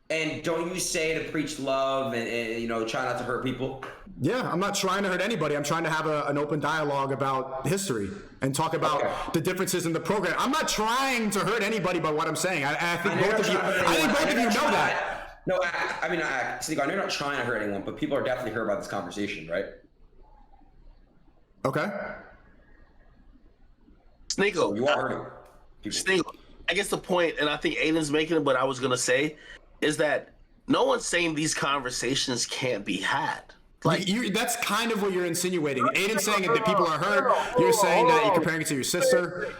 And don't you say to preach love and try not to hurt people? Yeah, I'm not trying to hurt anybody. I'm trying to have an open dialogue about history and talk about the differences in the program. I'm not trying to hurt anybody by what I'm saying. I think both of you know that. No, SNEAKO, I know you're not trying to hurt anyone, but people are definitely hurt about this conversation, right? Okay. SNEAKO, you are hurting people. SNEAKO, I guess the point, and I think Adin's making it, but I was gonna say, is that no one's saying these conversations can't be had. Like that's kind of what you're insinuating. Aiden's saying that people are hurt. You're saying that you're comparing it to your sister.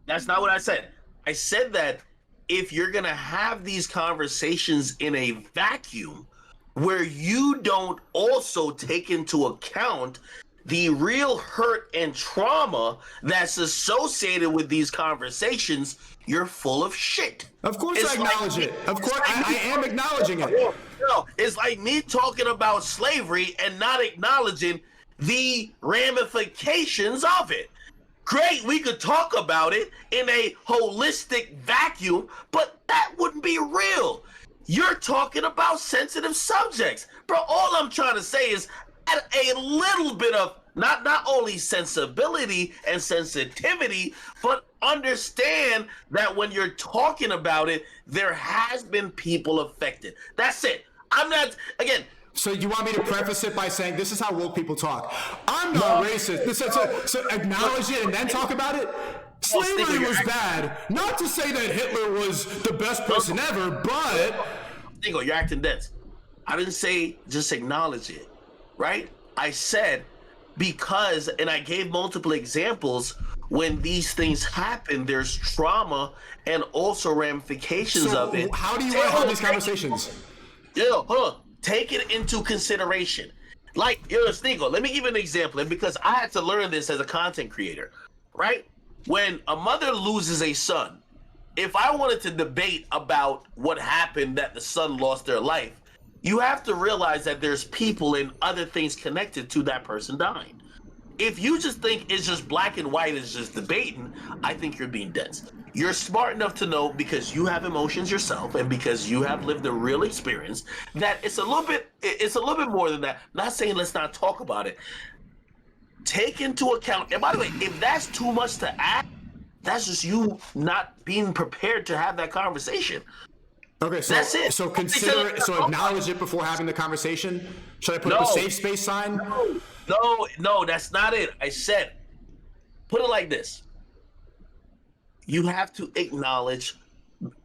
That's not what I said. I said that if you're gonna have these conversations in a vacuum where you don't also take into account the real hurt and trauma that's associated with these conversations, you're full of shit. Of course I acknowledge it. Of course I am acknowledging it. No, it's like me talking about slavery and not acknowledging the ramifications of it. Great, we could talk about it in a holistic vacuum, but that wouldn't be real. You're talking about sensitive subjects. Bro, all I'm trying to say is add a little bit of not only sensibility and sensitivity, but understand that when you're talking about it, there has been people affected. That's it. I'm not, again. So you want me to preface it by saying this is how woke people talk? I'm not racist. So acknowledge it and then talk about it? Slavery was bad. Not to say that Hitler was the best person ever, but... SNEAKO, you're acting dense. I didn't say just acknowledge it, right? I said because, and I gave multiple examples, when these things happen, there's trauma and also ramifications of it. How do you want to have these conversations? Take it into consideration. Like, SNEAKO, let me give you an example. And because I had to learn this as a content creator, right? When a mother loses a son, if I wanted to debate about what happened that the son lost their life, you have to realize that there's people and other things connected to that person dying. If you just think it's just black and white, it's just debating, I think you're being dense. You're smart enough to know, because you have emotions yourself and because you have lived a real experience, that it's a little bit more than that. Not saying let's not talk about it. Take into account, and by the way, if that's too much to ask, that's just you not being prepared to have that conversation. Okay, so that's it. So consider it. So acknowledge it before having the conversation. Should I put up a safe space sign? No, that's not it. I said, put it like this. You have to acknowledge,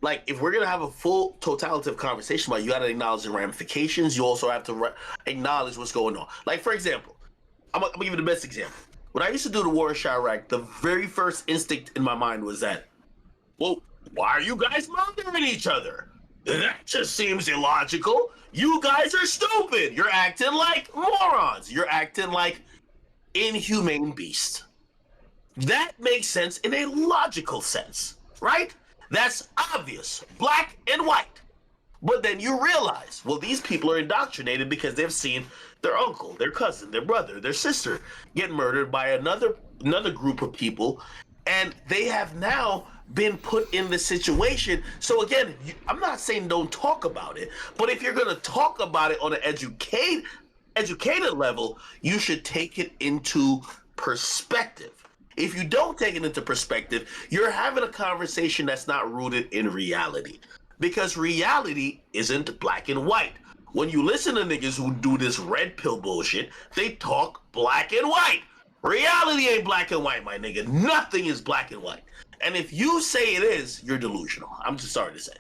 like, if we're gonna have a full totality of conversation about it, you gotta acknowledge the ramifications. You also have to acknowledge what's going on. Like, for example, I'm gonna give you the best example. When I used to do the war in Chirac, the very first instinct in my mind was that, well, why are you guys murdering each other? That just seems illogical. You guys are stupid. You're acting like morons. You're acting like inhumane beasts. That makes sense in a logical sense, right? That's obvious, black and white. But then you realize, well, these people are indoctrinated because they've seen their uncle, their cousin, their brother, their sister get murdered by another group of people, and they have now been put in this situation. So again, I'm not saying don't talk about it, but if you're going to talk about it on an educated level, you should take it into perspective. If you don't take it into perspective, you're having a conversation that's not rooted in reality, because reality isn't black and white. When you listen to niggas who do this red pill bullshit, they talk black and white. Reality ain't black and white, my nigga. Nothing is black and white. And if you say it is, you're delusional. I'm just sorry to say.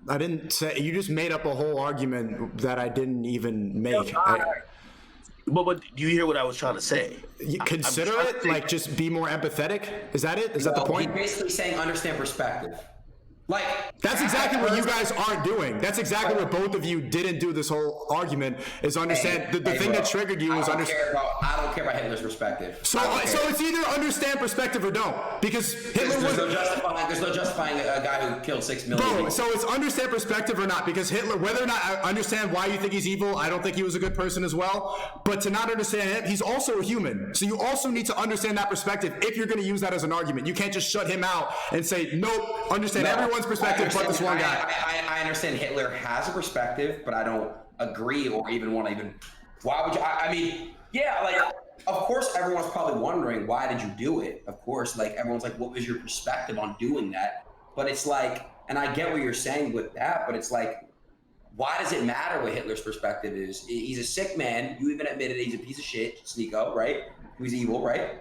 I didn't say. You just made up a whole argument that I didn't even make. But do you hear what I was trying to say? Consider it, like, just be more empathetic. Is that it? Is that the point? He's basically saying understand perspective. Like, that's exactly what you guys aren't doing. That's exactly what both of you didn't do this whole argument, is understand. The thing that triggered you was understand. I don't care about Hitler's perspective. So it's either understand perspective or don't. Because Hitler there's no justifying a guy who killed 6 million people. So it's understand perspective or not. Because Hitler, whether or not I understand why you think he's evil, I don't think he was a good person as well. But to not understand him, he's also a human. So you also need to understand that perspective if you're going to use that as an argument. You can't just shut him out and say, nope, understand everyone's perspective but this one guy. I understand Hitler has a perspective, but I don't agree or even want to even. Why would you? I mean, yeah, like, of course, everyone's probably wondering, why did you do it? Of course, like, everyone's like, what was your perspective on doing that? But it's like, and I get what you're saying with that, but it's like, why does it matter what Hitler's perspective is? He's a sick man. You even admitted he's a piece of shit, SNEAKO, right? He's evil, right?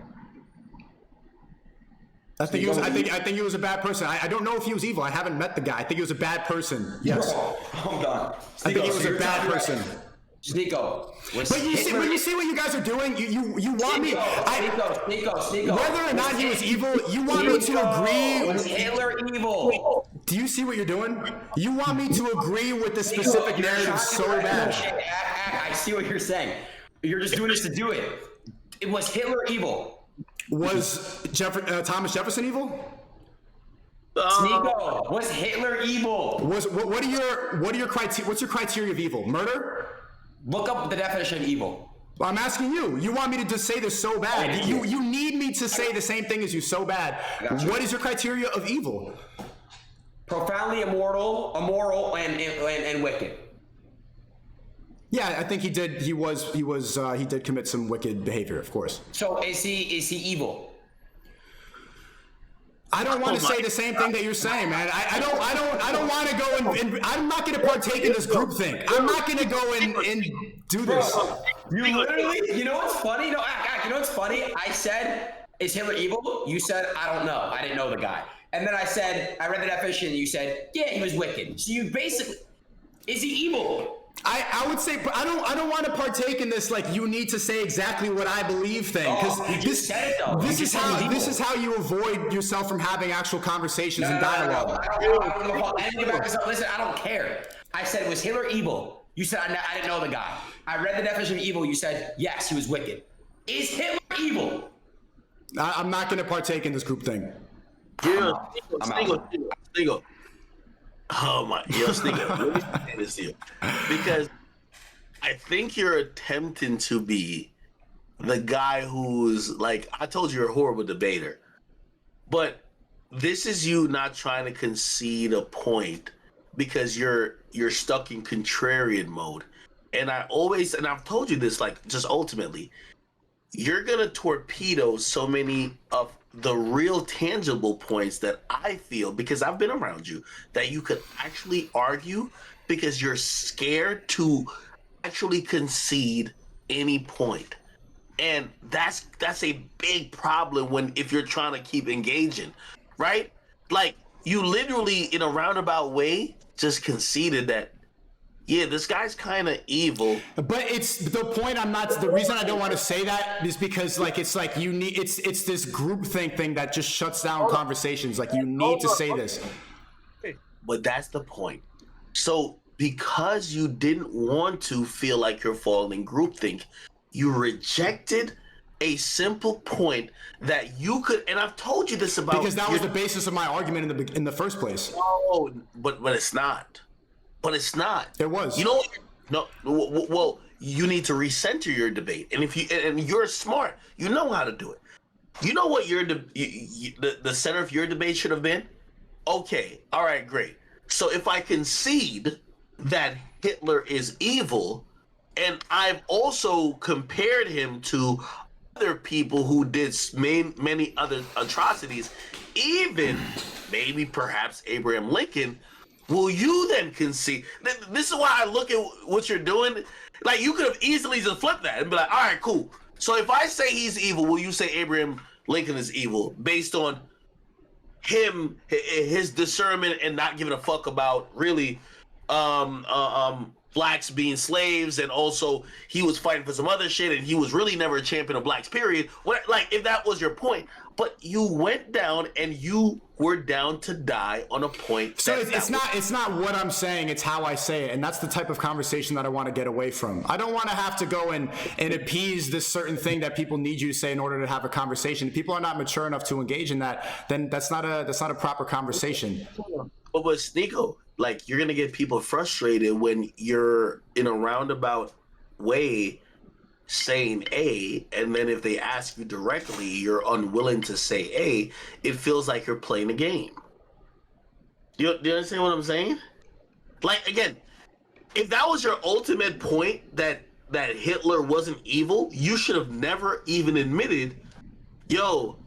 I think he was a bad person. I don't know if he was evil. I haven't met the guy. I think he was a bad person. Yes. Hold on. I think he was a bad person. SNEAKO. But you see what you guys are doing? You want me. SNEAKO. Whether or not he was evil, you want me to agree. Was Hitler evil? Do you see what you're doing? You want me to agree with the specific narrative so bad. I see what you're saying. You're just doing this to do it. Was Hitler evil? Was Thomas Jefferson evil? SNEAKO, was Hitler evil? What are your criteria? What's your criteria of evil? Murder? Look up the definition of evil. Well, I'm asking you. You want me to just say this so bad? You need me to say the same thing as you so bad. What is your criteria of evil? Profoundly immoral, and wicked. Yeah, I think he did. He did commit some wicked behavior, of course. So is he evil? I don't want to say the same thing that you're saying, man. I don't want to go and I'm not going to partake in this group thing. I'm not going to go and do this. You literally, you know what's funny? No, you know what's funny? I said, is Hitler evil? You said, I don't know. I didn't know the guy. And then I said, I read the definition. You said, yeah, he was wicked. So you basically, is he evil? I would say I don't want to partake in this, like, you need to say exactly what I believe thing, because this is how you avoid yourself from having actual conversations and dialogue. Listen, I don't care. I said, was Hitler evil? You said, I didn't know the guy. I read the definition of evil. You said, yes, he was wicked. Is Hitler evil? I'm not going to partake in this group thing. Yeah, SNEAKO. Oh my, SNEAKO, let me say this to you, because I think you're attempting to be the guy who's like, I told you you're a horrible debater, but this is you not trying to concede a point because you're stuck in contrarian mode. And I've told you this, like, just ultimately, you're gonna torpedo so many of the real tangible points that I feel, because I've been around you, that you could actually argue, because you're scared to actually concede any point. And that's a big problem if you're trying to keep engaging, right? Like, you literally, in a roundabout way, just conceded that, yeah, this guy's kind of evil. But it's the point. The reason I don't want to say that is because, like, it's like it's this groupthink thing that just shuts down conversations. Like, you need to say this. But that's the point. So because you didn't want to feel like you're falling groupthink, you rejected a simple point that you could, and I've told you this about because that was the basis of my argument in the first place. Oh, but it's not. But it's not. It was. You know what? No. Well, you need to recenter your debate, and if you and you're smart, you know how to do it. You know what the center of your debate should have been? Okay, all right, great. So if I concede that Hitler is evil, and I've also compared him to other people who did many other atrocities, even maybe perhaps Abraham Lincoln, will you then concede? This is why I look at what you're doing. Like, you could have easily just flipped that and be like, all right, cool. So if I say he's evil, will you say Abraham Lincoln is evil based on him, his discernment, and not giving a fuck about really blacks being slaves, and also he was fighting for some other shit, and he was really never a champion of blacks, period. Like, if that was your point, but you went down and you were down to die on a point. So it's not what I'm saying, it's how I say it, and that's the type of conversation that I want to get away from. I don't want to have to go and appease this certain thing that people need you to say in order to have a conversation. If people are not mature enough to engage in that, then that's not a proper conversation. But SNEAKO, like, you're gonna get people frustrated when you're in a roundabout way saying A, and then if they ask you directly, you're unwilling to say A. It feels like you're playing a game. Do you understand what I'm saying? Like, again, if that was your ultimate point, that Hitler wasn't evil, you should have never even admitted, yo,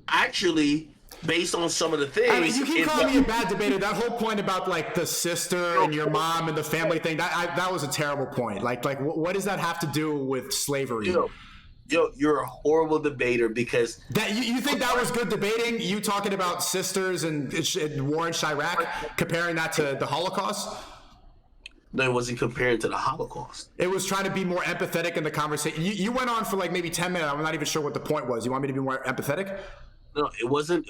actually, based on some of the things. I mean, you keep calling me a bad debater. That whole point about like the sister and your mom and the family thing, that was a terrible point. Like what does that have to do with slavery? Yo, you're a horrible debater because that you think that was good debating? You talking about sisters and war in Chirac, comparing that to the Holocaust? No, it wasn't comparing to the Holocaust. It was trying to be more empathetic in the conversation. You went on for like maybe 10 minutes. I'm not even sure what the point was. You want me to be more empathetic? No, it wasn't.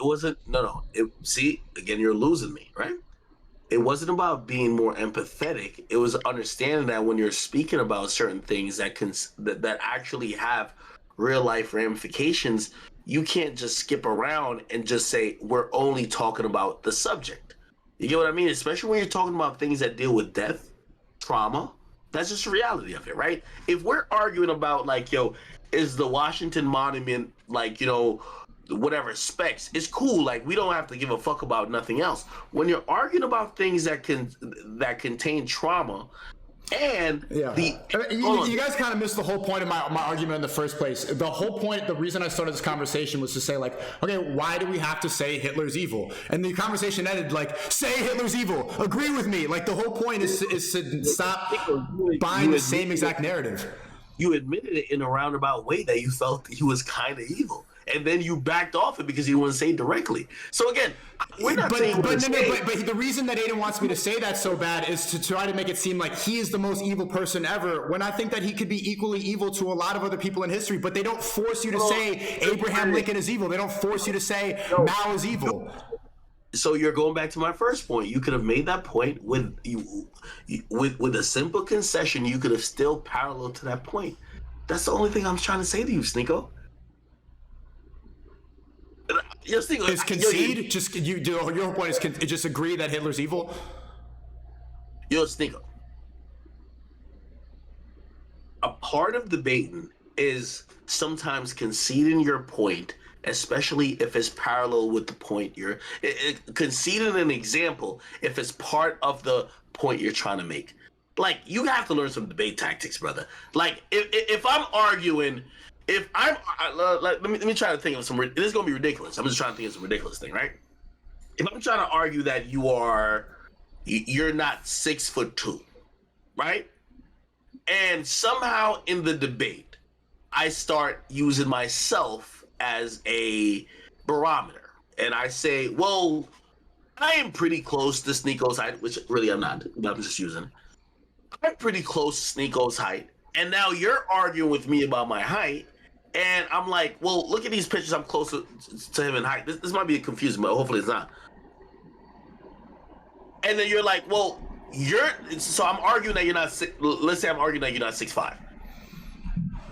No. See, again, you're losing me, right? It wasn't about being more empathetic. It was understanding that when you're speaking about certain things that actually have real life ramifications, you can't just skip around and just say we're only talking about the subject. You get what I mean? Especially when you're talking about things that deal with death, trauma. That's just the reality of it, right? If we're arguing about like, yo, is the Washington Monument like, you know, whatever specs, it's cool. Like, we don't have to give a fuck about nothing else. When you're arguing about things that contain trauma, and you guys kind of missed the whole point of my argument in the first place. The whole point, the reason I started this conversation was to say, like, okay, why do we have to say Hitler's evil? And the conversation ended like, say Hitler's evil, agree with me. Like, the whole point is to stop buying the same exact narrative. You admitted it in a roundabout way that you felt he was kind of evil. And then you backed off it because you wouldn't say it directly. So again, we're not saying. But the reason that Adin wants me to say that so bad is to try to make it seem like he is the most evil person ever, when I think that he could be equally evil to a lot of other people in history. But they don't force you to say Abraham Lincoln is evil. They don't force you to say Mao is evil. So you're going back to my first point. You could have made that point with a simple concession. You could have still parallel to that point. That's the only thing I'm trying to say to you, SNEAKO. Is concede? Your point is just agree that Hitler's evil? SNEAKO. A part of debating is sometimes conceding your point, especially if it's parallel with the point you're conceding an example if it's part of the point you're trying to make. Like, you have to learn some debate tactics, brother. Like, if I'm arguing. Let me try to think of some. This is gonna be ridiculous. I'm just trying to think of some ridiculous thing, right? If I'm trying to argue that you're not 6'2", right? And somehow in the debate, I start using myself as a barometer, and I say, well, I am pretty close to SNEAKO's height, which really I'm not, but I'm just using. I'm pretty close to SNEAKO's height, and now you're arguing with me about my height. And I'm like, well, look at these pictures. I'm closer to him in height. This might be confusing, but hopefully it's not. And then you're like, well, I'm arguing that you're not. Let's say I'm arguing that you're not 6'5".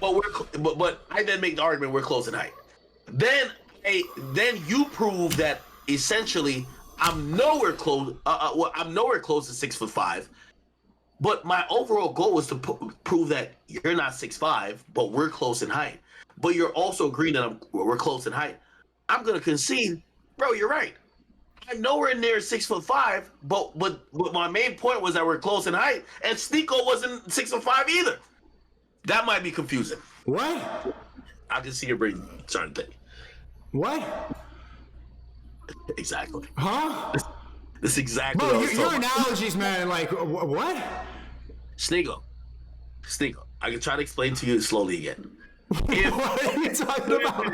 But I then make the argument we're close in height. Then you prove that essentially I'm nowhere close. I'm nowhere close to 6'5". But my overall goal was to prove that you're not 6'5", but we're close in height. But you're also agreeing that we're close in height. I'm gonna concede, bro. You're right. I'm nowhere near 6'5", but my main point was that we're close in height, and SNEAKO wasn't 6'5" either. That might be confusing. What? I can see your brain starting to think. What? Exactly. Huh? That's exactly Bro, what I was your talking about. analogies, man, like, what? SNEAKO. I can try to explain to you slowly again. What are you talking about?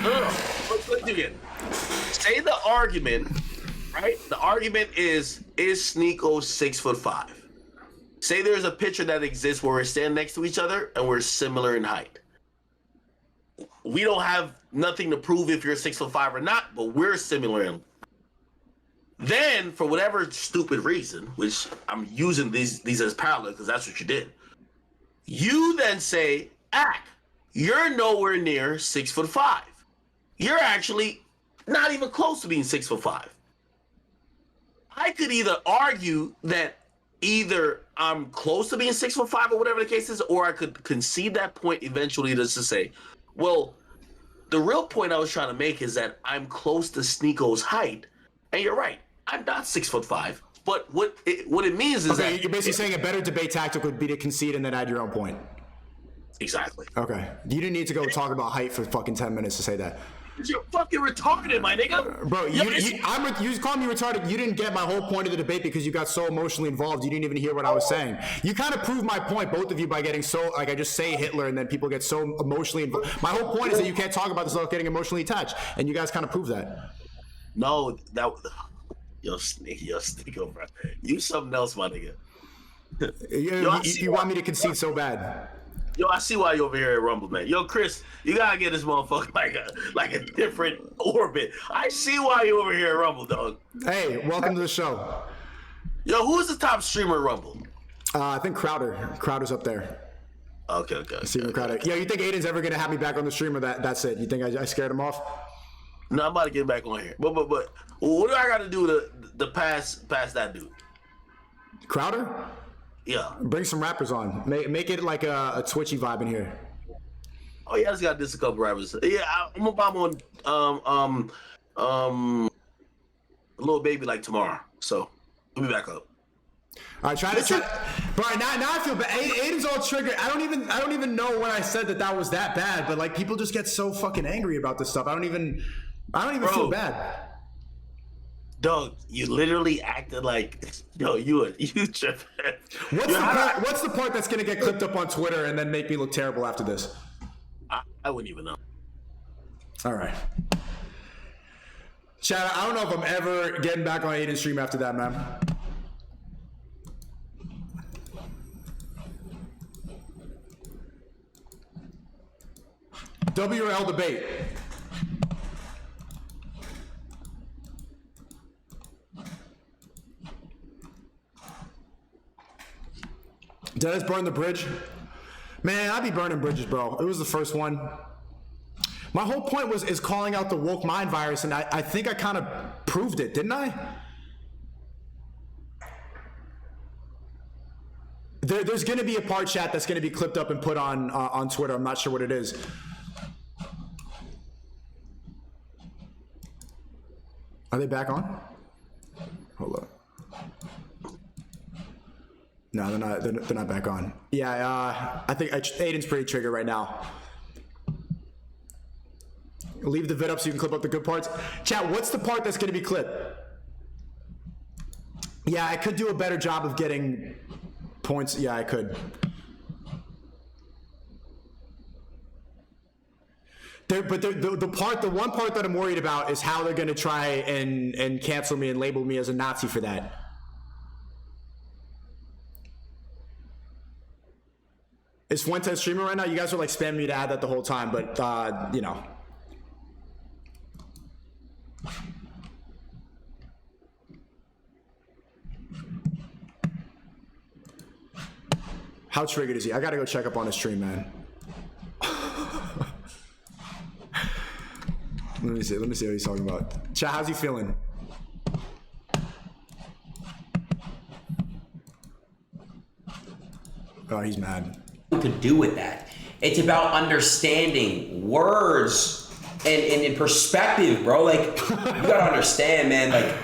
No. Let's do it again. Say the argument, right? The argument is SNEAKO 6'5"? Say there's a picture that exists where we're standing next to each other and we're similar in height. We don't have nothing to prove if you're 6'5" or not, but we're similar in. Then, for whatever stupid reason, which I'm using these as parallel because that's what you did, you then say, you're nowhere near 6'5". You're actually not even close to being 6'5". I could either argue that either I'm close to being 6'5" or whatever the case is, or I could concede that point eventually just to say, well, the real point I was trying to make is that I'm close to SNEAKO's height, and you're right, I'm not 6'5". But what it means is that you're basically saying a better debate tactic would be to concede and then add your own point. Exactly. Okay. You didn't need to go talk about height for fucking 10 minutes to say that. You're fucking retarded, my nigga. Bro, you called me retarded. You didn't get my whole point of the debate because you got so emotionally involved. You didn't even hear what I was saying. You kind of proved my point, both of you, by getting so, like, I just say Hitler and then people get so emotionally involved. My whole point is that you can't talk about this without getting emotionally attached. And you guys kind of proved that. No, yo, SNEAKO, bro. You something else, my nigga. You want me to concede so bad. Yo, I see why you're over here at Rumble, man. Yo, Chris, you gotta get this motherfucker like a different orbit. I see why you're over here at Rumble, dog. Hey, welcome to the show. Yo, who's the top streamer at Rumble? I think Crowder. Crowder's up there. Okay. Crowder. Yeah, you think Adin's ever gonna have me back on the stream, or that's it? You think I scared him off? No, I'm about to get back on here. But what do I gotta do to pass that dude? Crowder? Yeah. Bring some rappers on. Make it like a twitchy vibe in here. Oh yeah, I just got this a couple rappers. Yeah, I'm gonna bomb on Lil Baby like tomorrow. So we'll be back up. All right, try. Bro, now I feel bad. Aiden's all triggered. I don't even know when I said that was that bad, but like people just get so fucking angry about this stuff. I don't even feel bad. Dog, you literally acted like, yo, you tripping. What's the part that's gonna get clipped up on Twitter and then make me look terrible after this? I wouldn't even know. All right. Chad, I don't know if I'm ever getting back on Aiden's stream after that, man. W or L debate. Did I burn the bridge? Man, I be burning bridges, bro. It was the first one. My whole point is calling out the woke mind virus, and I think I kind of proved it, didn't I? There's going to be a part, chat, that's going to be clipped up and put on Twitter. I'm not sure what it is. Are they back on? Hold up. No, they're not back on. Yeah, I think Aiden's pretty triggered right now. Leave the vid up so you can clip up the good parts. Chat, what's the part that's going to be clipped? Yeah, I could do a better job of getting points. Yeah, I could. But the one part that I'm worried about is how they're going to try and cancel me and label me as a Nazi for that. Is Fuentes streaming right now? You guys are like spamming me to add that the whole time, but you know. How triggered is he? I gotta go check up on his stream, man. Let me see what he's talking about. Chat, how's he feeling? Oh, he's mad. To do with that. It's about understanding words and perspective, bro. Like, you gotta understand, man. Like,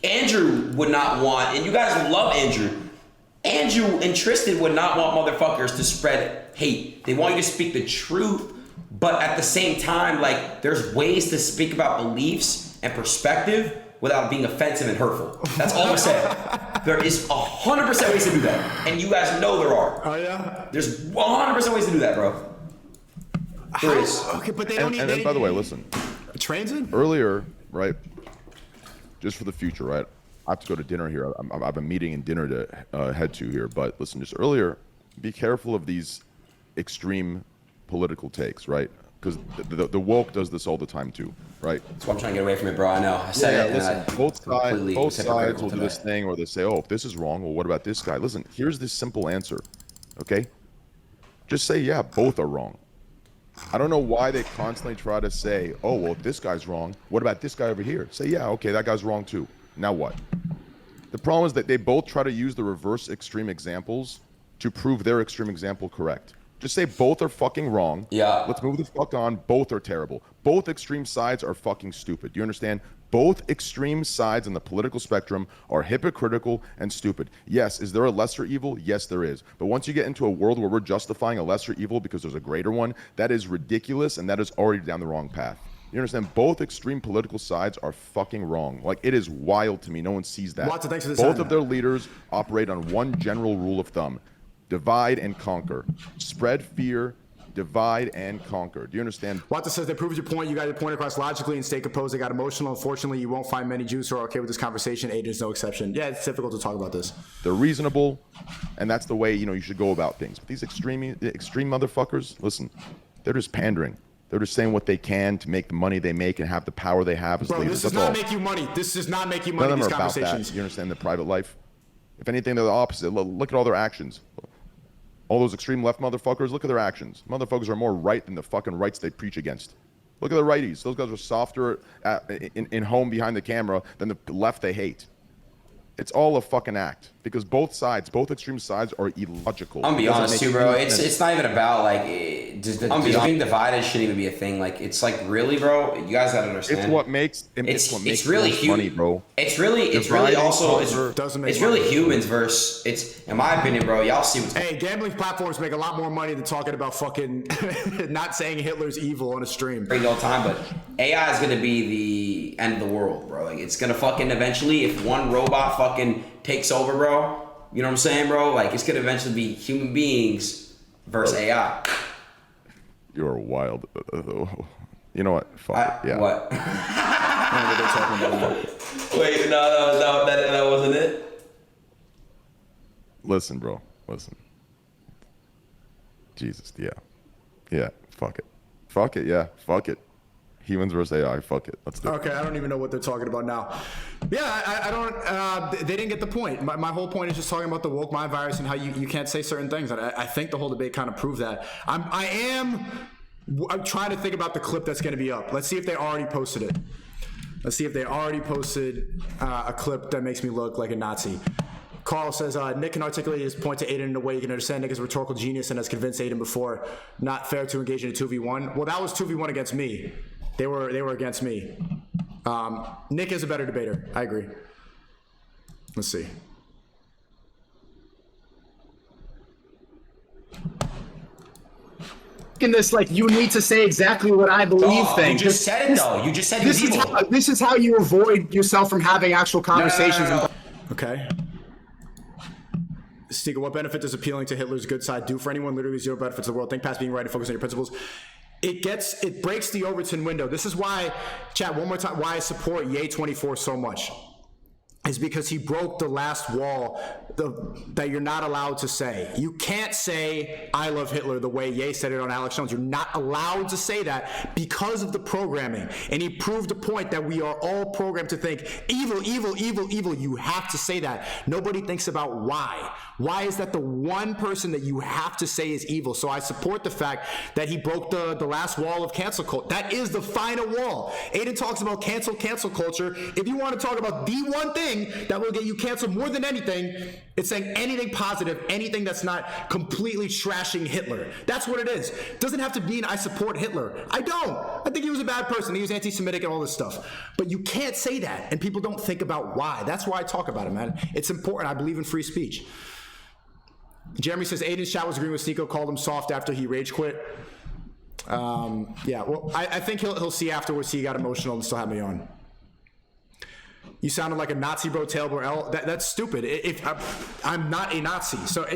Andrew would not want, and you guys love Andrew. Andrew and Tristan would not want motherfuckers to spread hate. They want you to speak the truth, but at the same time, like, there's ways to speak about beliefs and perspective without being offensive and hurtful. That's all I'm saying. There is 100% ways to do that, and you guys know there are. Oh yeah. There's 100% ways to do that, bro. There is. Okay, but they don't. And by the way, listen. Transit? Earlier, right? Just for the future, right? I have to go to dinner here. I have a meeting and dinner to head to here. But listen, just earlier, be careful of these extreme political takes, right? Because the woke does this all the time too, right? That's why I'm trying to get away from it, bro. I know. I said it. Listen, both sides will do this thing where they say, "Oh, if this is wrong, well, what about this guy?" Listen, here's this simple answer, okay? Just say, "Yeah, both are wrong." I don't know why they constantly try to say, "Oh, well, if this guy's wrong, what about this guy over here?" Say, "Yeah, okay, that guy's wrong too." Now what? The problem is that they both try to use the reverse extreme examples to prove their extreme example correct. Just say both are fucking wrong. Yeah. Let's move the fuck on. Both are terrible. Both extreme sides are fucking stupid. Do you understand? Both extreme sides on the political spectrum are hypocritical and stupid. Yes, is there a lesser evil? Yes, there is. But once you get into a world where we're justifying a lesser evil because there's a greater one, that is ridiculous, and that is already down the wrong path. You understand? Both extreme political sides are fucking wrong. Like, it is wild to me. No one sees that. Lots of thanks for this. Both of their leaders operate on one general rule of thumb: divide and conquer. Spread fear, divide and conquer. Do you understand? Wata says they proved your point. You got your point across logically and stay composed. They got emotional. Unfortunately, you won't find many Jews who are okay with this conversation. Adin's no exception. Yeah, it's difficult to talk about this. They're reasonable, and that's the way, you should go about things. But these extreme motherfuckers, listen, they're just pandering. They're just saying what they can to make the money they make and have the power they have as Bro, leaders. this does not make you money. This does not make you money. None of These them are about conversations. that. You understand the private life? If anything, they're the opposite. Look at all their actions. All those extreme left motherfuckers, look at their actions. Motherfuckers are more right than the fucking rights they preach against. Look at the righties. Those guys are softer in home behind the camera than the left they hate. It's all a fucking act because both extreme sides are illogical. I'm gonna be honest too, bro. It's not even about like being divided shouldn't even be a thing. Like, it's like, really, bro. You guys gotta understand. It's what makes it's really money, bro. It's really humans versus. It's, in my opinion, bro. Y'all see what's. Hey, gambling platforms make a lot more money than talking about fucking not saying Hitler's evil on a stream. All the time, but AI is gonna be the end of the world, bro. Like, it's gonna fucking eventually, if one robot fucking takes over, bro. You know what I'm saying, bro? Like, it's gonna eventually be human beings versus AI. You're wild. You know what? Fuck it. Yeah. What? Wait, no, that wasn't it. Listen, bro. Listen. Jesus. Yeah. Fuck it. Yeah. Fuck it. Humans versus AI. Fuck it. Let's do it. Okay, I don't even know what they're talking about now. Yeah, I don't. They didn't get the point. My whole point is just talking about the woke mind virus and how you can't say certain things. And I think the whole debate kind of proved that. I'm trying to think about the clip that's going to be up. Let's see if they already posted it. Let's see if they already posted a clip that makes me look like a Nazi. Carl says, Nick can articulate his point to Adin in a way you can understand. Nick is a rhetorical genius and has convinced Adin before. Not fair to engage in a 2v1. Well, that was 2v1 against me. They were against me. Nick is a better debater. I agree. Let's see. In this, like, you need to say exactly what I believe thing. You just said it, though. You just said he's evil. This is how you avoid yourself from having actual conversations. No. Okay. SNEAKO, what benefit does appealing to Hitler's good side do for anyone? Literally zero benefits to the world. Think past being right and focus on your principles. It breaks the Overton window. This is why, chat, one more time, why I support YE24 so much. is because he broke the last wall that you're not allowed to say. You can't say, I love Hitler, the way Ye said it on Alex Jones. You're not allowed to say that because of the programming. And he proved the point that we are all programmed to think, evil, evil, evil, evil. You have to say that. Nobody thinks about why. Why is that the one person that you have to say is evil? So I support the fact that he broke the last wall of cancel culture. That is the final wall. Adin talks about cancel culture. If you want to talk about the one thing that will get you canceled more than anything, it's saying anything positive, anything that's not completely trashing Hitler. That's what it is. It doesn't have to mean I support Hitler. I don't. I think he was a bad person. He was anti-Semitic and all this stuff. But you can't say that, and people don't think about why. That's why I talk about it, man. It's important. I believe in free speech. Jeremy says Adin's chat was agreeing with SNEAKO, called him soft after he rage quit. Yeah, well, I think he'll see afterwards he got emotional and still had me on. You sounded like a Nazi, bro, Tailbor L. That's stupid. If I'm not a Nazi, so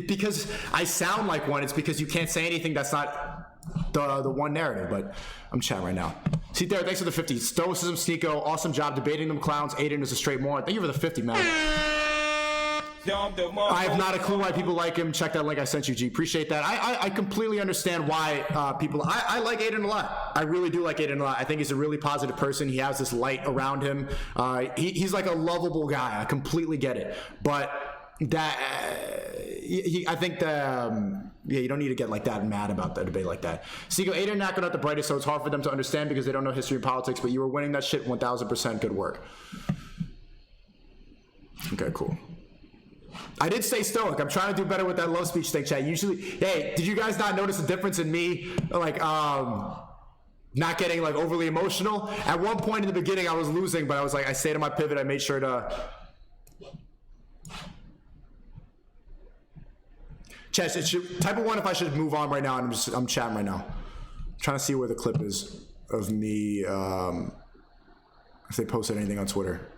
because I sound like one, it's because you can't say anything that's not the one narrative. But I'm chatting right now. See there, thanks for the 50. Stoicism, SNEAKO, awesome job debating them clowns. Adin is a straight moron. Thank you for the 50, man. I have not a clue why people like him. Check that link I sent you, G. Appreciate that. I completely understand why people. I like Adin a lot. I really do like Adin a lot. I think he's a really positive person. He has this light around him. He's like a lovable guy. I completely get it. But that I think that yeah, you don't need to get like that mad about the debate like that. SNEAKO, Adin not not the brightest, so it's hard for them to understand because they don't know history and politics. But you were winning that shit 1000%. Good work. Okay, cool. I did stay stoic. I'm trying to do better with that love speech thing, chat. Usually, hey, did you guys not notice a difference in me, like, not getting like overly emotional? At one point in the beginning, I was losing, but I was like, I stayed on my pivot. I made sure to. Chat, type of one if I should move on right now. I'm chatting right now. I'm trying to see where the clip is of me. If they posted anything on Twitter.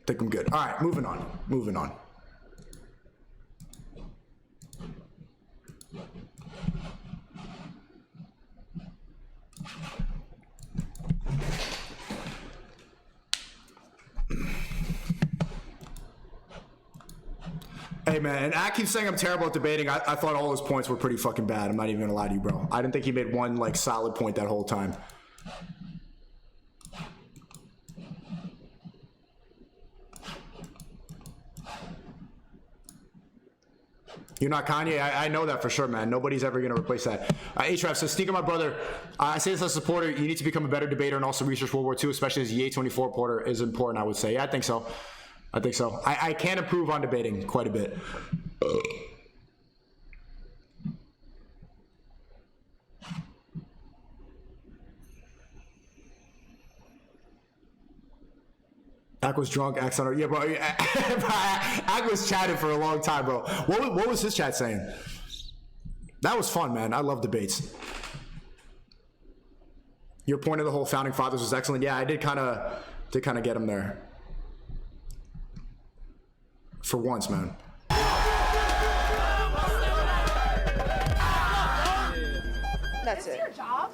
I think I'm good. All right, moving on. Hey man, and I keep saying I'm terrible at debating. I thought all his points were pretty fucking bad. I'm not even gonna lie to you, bro. I didn't think he made one like solid point that whole time. You're not Kanye? I know that for sure, man. Nobody's ever going to replace that. HRF says, SNEAKO, my brother, I say this as a supporter, you need to become a better debater and also research World War II, especially as YE24 reporter is important, I would say. Yeah, I think so. I can improve on debating quite a bit. Ak was drunk, Ak's on her. Yeah, bro. Ak was chatting for a long time, bro. What was his chat saying? That was fun, man. I love debates. Your point of the whole founding fathers was excellent. Yeah, I did kind of get him there. For once, man. That's it. Your job?